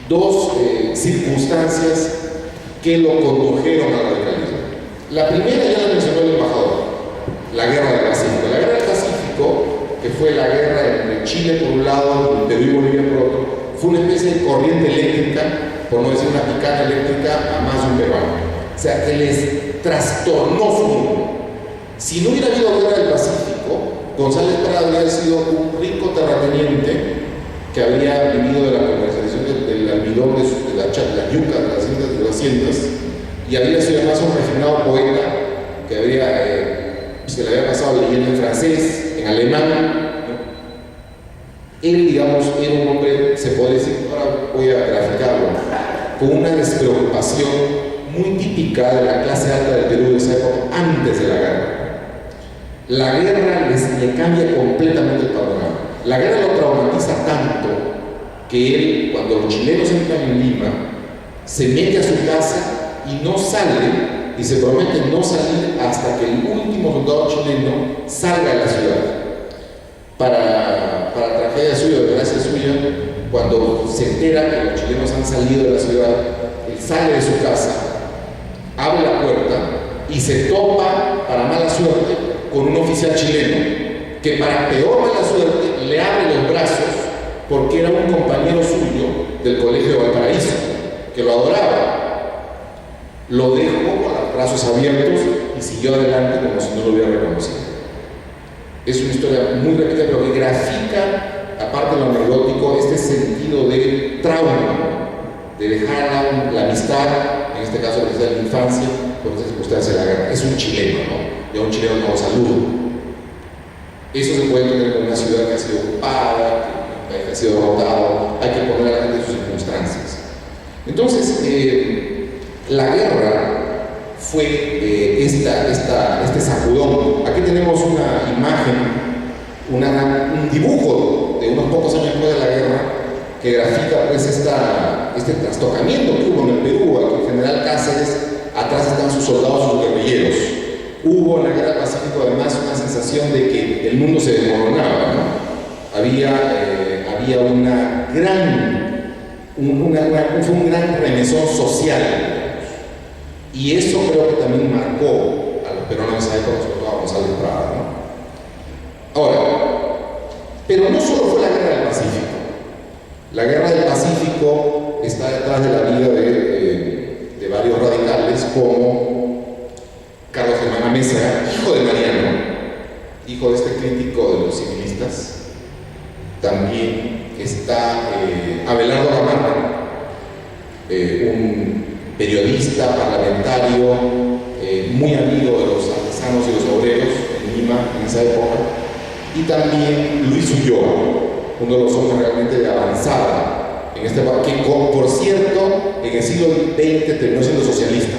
dos circunstancias que lo condujeron al radicalismo. La primera ya la mencionó el embajador, la Guerra del Pacífico. La Guerra del Pacífico, que fue la guerra entre Chile por un lado y Perú y Bolivia por otro, fue una especie de corriente eléctrica, por no decir una picada eléctrica, a más de un peruano. O sea, que les trastornó su mundo. Si no hubiera habido Guerra del Pacífico, González Prada habría sido un rico terrateniente que habría vivido de la comercialización del almidón, de la yuca, de las haciendas, y habría sido además un refinado poeta que se le había pasado leyendo en francés, en alemán, ¿no? Él, digamos, era un hombre, se puede decir, ahora voy a graficarlo, con una despreocupación muy típica de la clase alta del Perú de esa época, antes de la guerra. La guerra le cambia completamente el panorama. La guerra lo traumatiza tanto que él, cuando los chilenos entran en Lima, se mete a su casa y no sale, y se promete no salir hasta que el último soldado chileno salga de la ciudad. Para tragedia suya, desgracia suya, cuando se entera que los chilenos han salido de la ciudad, él sale de su casa, abre la puerta y se topa, para mala suerte, con un oficial chileno que, para peor mala suerte, le abre los brazos porque era un compañero suyo del Colegio de Valparaíso, que lo adoraba. Lo dejó con los brazos abiertos y siguió adelante como si no lo hubiera reconocido. Es una historia muy repetida, pero que grafica, aparte de lo anecdótico, este sentido de trauma, de dejar la amistad, en este caso la de la infancia, por esa circunstancia de la guerra. Es un chileno, ¿no? Ya un chileno no saludo. Eso se puede tener con una ciudad que ha sido ocupada, que ha sido derrotada. Hay que poner a la gente en sus circunstancias. Entonces, la guerra fue este sacudón. Aquí tenemos una imagen, un dibujo de unos pocos años después de la guerra que grafica pues este trastocamiento que hubo en el Perú. Aquí el general Cáceres, atrás están sus soldados, sus guerrilleros. Hubo en la Guerra del Pacífico además una sensación de que el mundo se desmoronaba, ¿no? Había una gran, fue un gran remesón social, y eso creo que también marcó a los peruanos de esa época, sobre todo a González Prada, ¿no? Ahora, pero no solo fue la Guerra del Pacífico. La Guerra del Pacífico está detrás de la vida de varios radicales como Carlos Germán Mesa, hijo de Mariano, hijo de este crítico de los civilistas. También está Abelardo Gamarra, un periodista parlamentario muy amigo de los artesanos y los obreros en Lima en esa época. Y también Luis Ulloa, uno de los hombres realmente de avanzada en este país, que por cierto en el siglo XX terminó siendo socialista.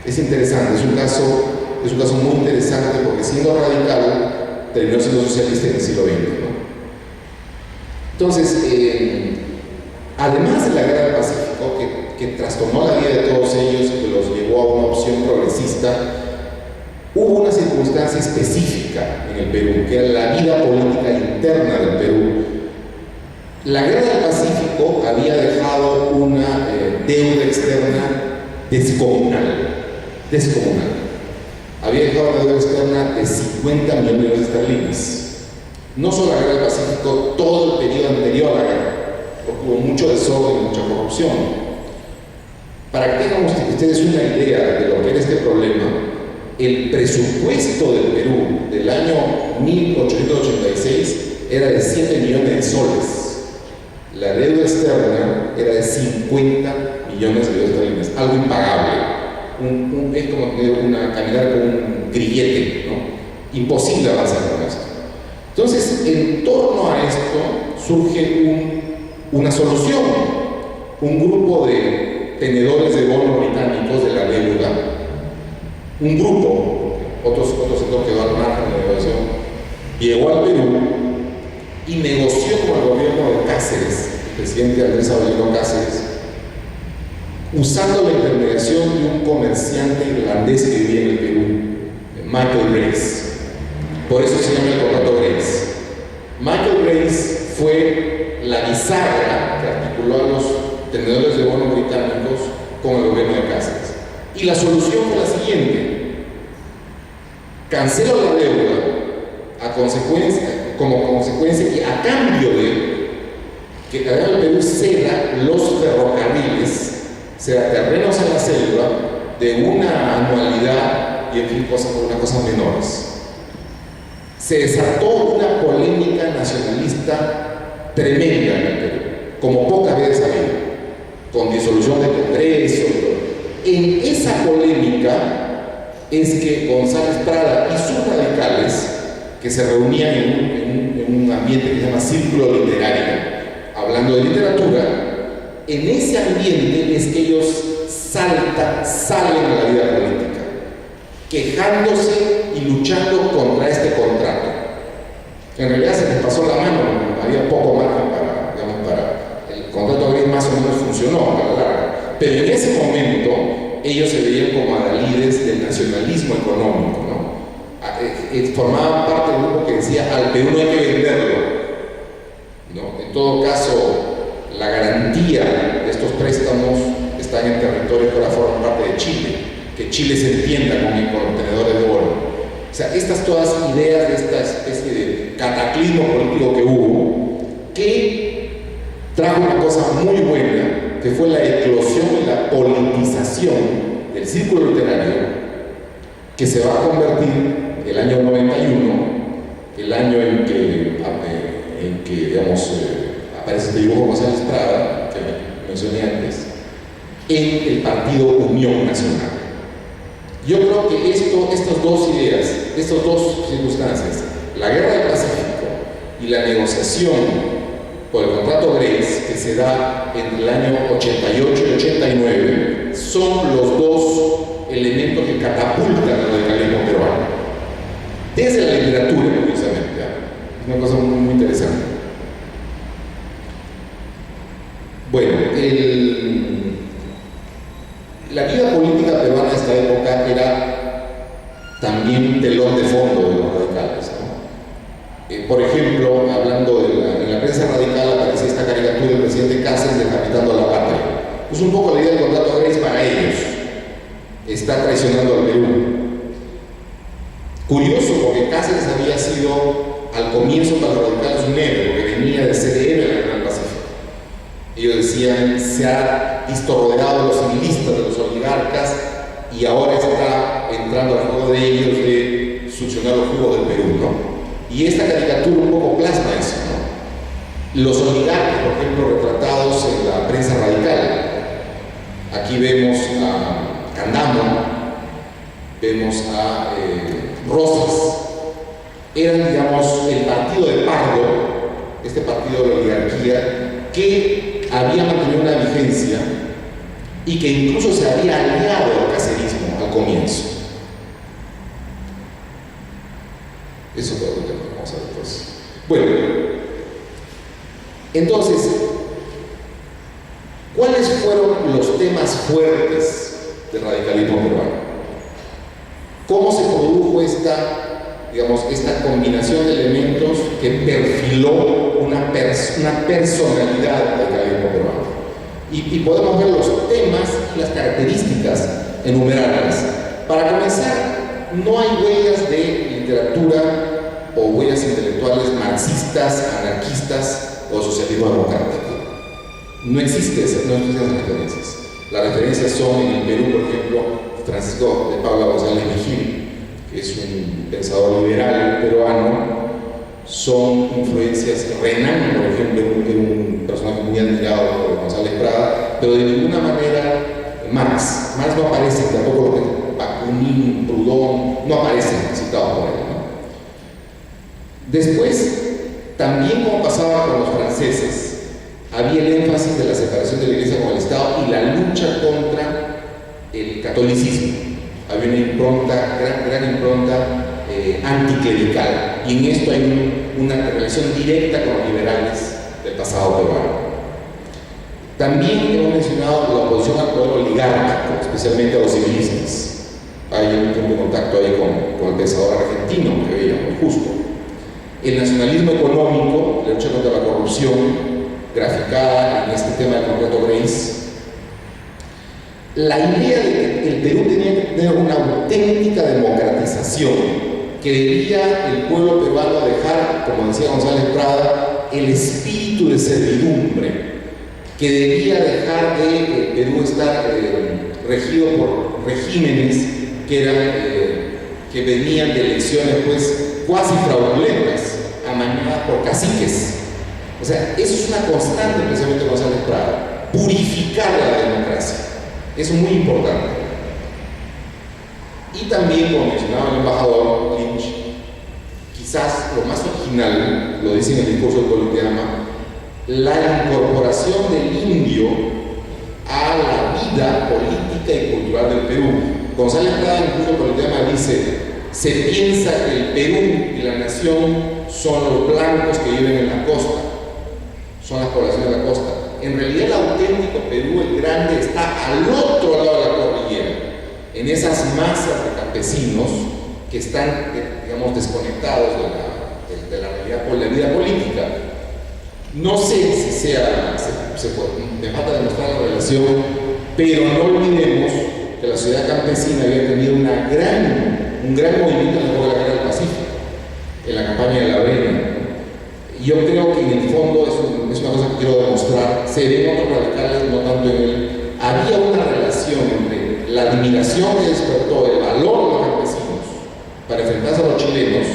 Es interesante, es un caso muy interesante porque, siendo radical, terminó siendo socialista en el siglo XX, ¿no? Entonces, además de la Guerra del Pacífico, que trastornó la vida de todos ellos y que los llevó a una opción progresista, hubo una circunstancia específica en el Perú, que era la vida política interna del Perú. La Guerra del Pacífico había dejado una deuda externa descomunal. Había dejado una deuda externa de 50 millones de esterlinas. No solo la Guerra del Pacífico, todo el periodo anterior a la guerra, porque hubo mucho desorden y mucha corrupción. Para que tengan ustedes una idea de lo que era este problema, el presupuesto del Perú del año 1886 era de 7 millones de soles. La deuda externa era de 50 millones de dólares, algo impagable. Es como caminar con un grillete, ¿no? Imposible avanzar con esto. Entonces, en torno a esto surge una solución. Un grupo de tenedores de bonos británicos de la deuda, un grupo, otro sector quedó al margen de la negociación, llegó al Perú y negoció con el gobierno de Cáceres, el presidente Andrés Avelino Cáceres, usando la intermediación de un comerciante irlandés que vivía en el Perú, Michael Grace. Por eso se llama el contrato Grace. Michael Grace fue la bisagra que articuló a los tenedores de bonos británicos con el gobierno de Cáceres. Y la solución fue la siguiente: cancelo la deuda como consecuencia y a cambio de que el Perú ceda los ferrocarriles, sea terrenos en la selva, de una anualidad y en fin, unas cosas menores. Se desató una polémica nacionalista tremenda en el Perú, como pocas veces ha habido, con disolución de Congreso. En esa polémica es que González Prada y sus radicales, que se reunían en un ambiente que se llama círculo literario, hablando de literatura, en ese ambiente es que ellos salen a la vida política, quejándose y luchando contra este contrato. En realidad se les pasó la mano, había poco margen para el contrato Grace, más o menos funcionó a la larga, pero en ese momento ellos se veían como adalides del nacionalismo económico, ¿no? Formaban parte del grupo que decía: al Perú no hay que venderlo, ¿no? En todo caso, la garantía de estos préstamos están en territorios que ahora forman parte de Chile, que Chile se entienda con tenedores de oro. O sea, estas todas ideas de esta especie de cataclismo político que hubo, que trajo una cosa muy buena, que fue la eclosión y la politización del círculo literario, que se va a convertir el año 91, el año en que digamos, aparece este dibujo González Prada, que mencioné antes, en el partido Unión Nacional. Yo creo que estas dos ideas, estas dos circunstancias, la guerra del Pacífico y la negociación por el contrato Grace, que se da entre el año 88 y 89, son los dos elementos que catapultan el radicalismo peruano. Desde la literatura, curiosamente, es una cosa muy interesante. Bueno, la vida política peruana de esta época era también un telón de fondo de los radicales, ¿no? Por ejemplo, hablando en la prensa radical aparece esta caricatura del presidente Cáceres decapitando a la patria. Es un poco la idea del contrato Grace para ellos. Está traicionando al Perú. Curioso, porque Cáceres había sido al comienzo para los radicales un héroe, porque venía de ser héroe en el Gran Pacífico. Ellos decían: se ha visto rodeado de los civilistas, de los oligarcas, y ahora está entrando al juego de ellos de succionar los jugos del Perú, ¿no? Y esta caricatura un poco plasma eso, ¿no? Los oligarcas, por ejemplo, retratados en la prensa radical. Aquí vemos a Candamo, vemos a Rosas. Eran, digamos, el partido de Pardo, este partido de la oligarquía, que había mantenido una vigencia y que incluso se había aliado al cacerismo al comienzo. Eso es lo que vamos a ver después. Bueno, entonces, ¿cuáles fueron los temas fuertes del radicalismo peruano? ¿Cómo se produjo esta combinación de elementos que perfiló una personalidad del radicalismo peruano? Y podemos ver los temas y las características enumeradas. Para comenzar, no hay huellas de literatura o huellas intelectuales marxistas, anarquistas o socialismo democrático. No existen esas referencias. Las referencias son en el Perú, por ejemplo, Francisco de Paula González Vigil, que es un pensador liberal peruano. Son influencias. Renan, por ejemplo, es un personaje muy admirado por González Prada, pero de ninguna manera Marx no aparece, tampoco lo que Bakunin, Proudhon, no aparecen citados por él, ¿no? Después, también como pasaba con los franceses, había el énfasis de la separación de la Iglesia con el Estado y la lucha contra el catolicismo. Había una impronta, gran impronta anticlerical, y en esto hay una relación directa con los liberales del pasado peruano. También hemos mencionado la oposición al poder oligárquico, especialmente a los civilistas. Hay un punto de contacto ahí con el pensador argentino que veíamos justo. El nacionalismo económico, la lucha contra la corrupción, graficada en este tema del contrato Grace. La idea de que el Perú tenía que tener una auténtica democratización, que debía el pueblo peruano dejar, como decía González Prada, el espíritu de servidumbre, que debía dejar de Perú estar regido por regímenes que venían de elecciones pues cuasi fraudulentas, amañadas por caciques. O sea, eso es una constante, especialmente González Prada, purificar la democracia. Eso es muy importante. Y también, como mencionaba el embajador Lynch, quizás lo más original, lo dice en el discurso del Politeama, la incorporación del indio a la vida política y cultural del Perú. González Prada, incluso el Politeama, dice: se piensa que el Perú y la nación son los blancos que viven en la costa, son las poblaciones de la costa. En realidad el auténtico Perú, el grande, está al otro lado de la cordillera, en esas masas de campesinos que están, digamos, desconectados de la realidad, por la vida política. No sé si me falta demostrar la relación, pero no olvidemos que la sociedad campesina había tenido un gran movimiento en la época de la Guerra del Pacífico, en la campaña de la Breña. Y yo creo que en el fondo, es una cosa que quiero demostrar, se ven otros radicales, no tanto en él. Había una relación entre la admiración que despertó el valor de los campesinos para enfrentarse a los chilenos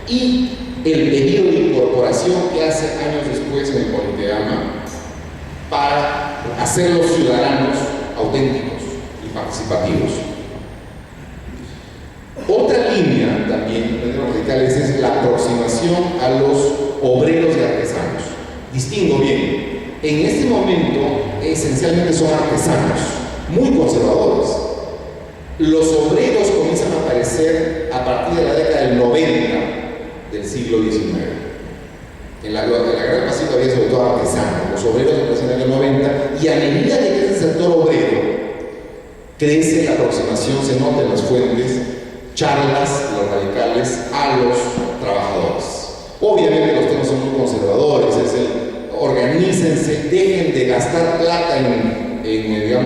y el pedido de incorporación que hace años después en el Politeama para hacerlos ciudadanos auténticos y participativos. Otra línea también de los radicales es la aproximación a los obreros y artesanos. Distingo bien, en este momento esencialmente son artesanos, muy conservadores. Los obreros comienzan a aparecer a partir de la década del 90 del siglo XIX. En la Guerra del Pacífico había sobre todo artesanos, los obreros aparecen en el 90, y a medida que crece el sector obrero, crece la aproximación, se nota en las fuentes, charlas, los radicales, a los trabajadores. Obviamente los temas son muy conservadores, es el organícense, dejen de gastar plata en digamos,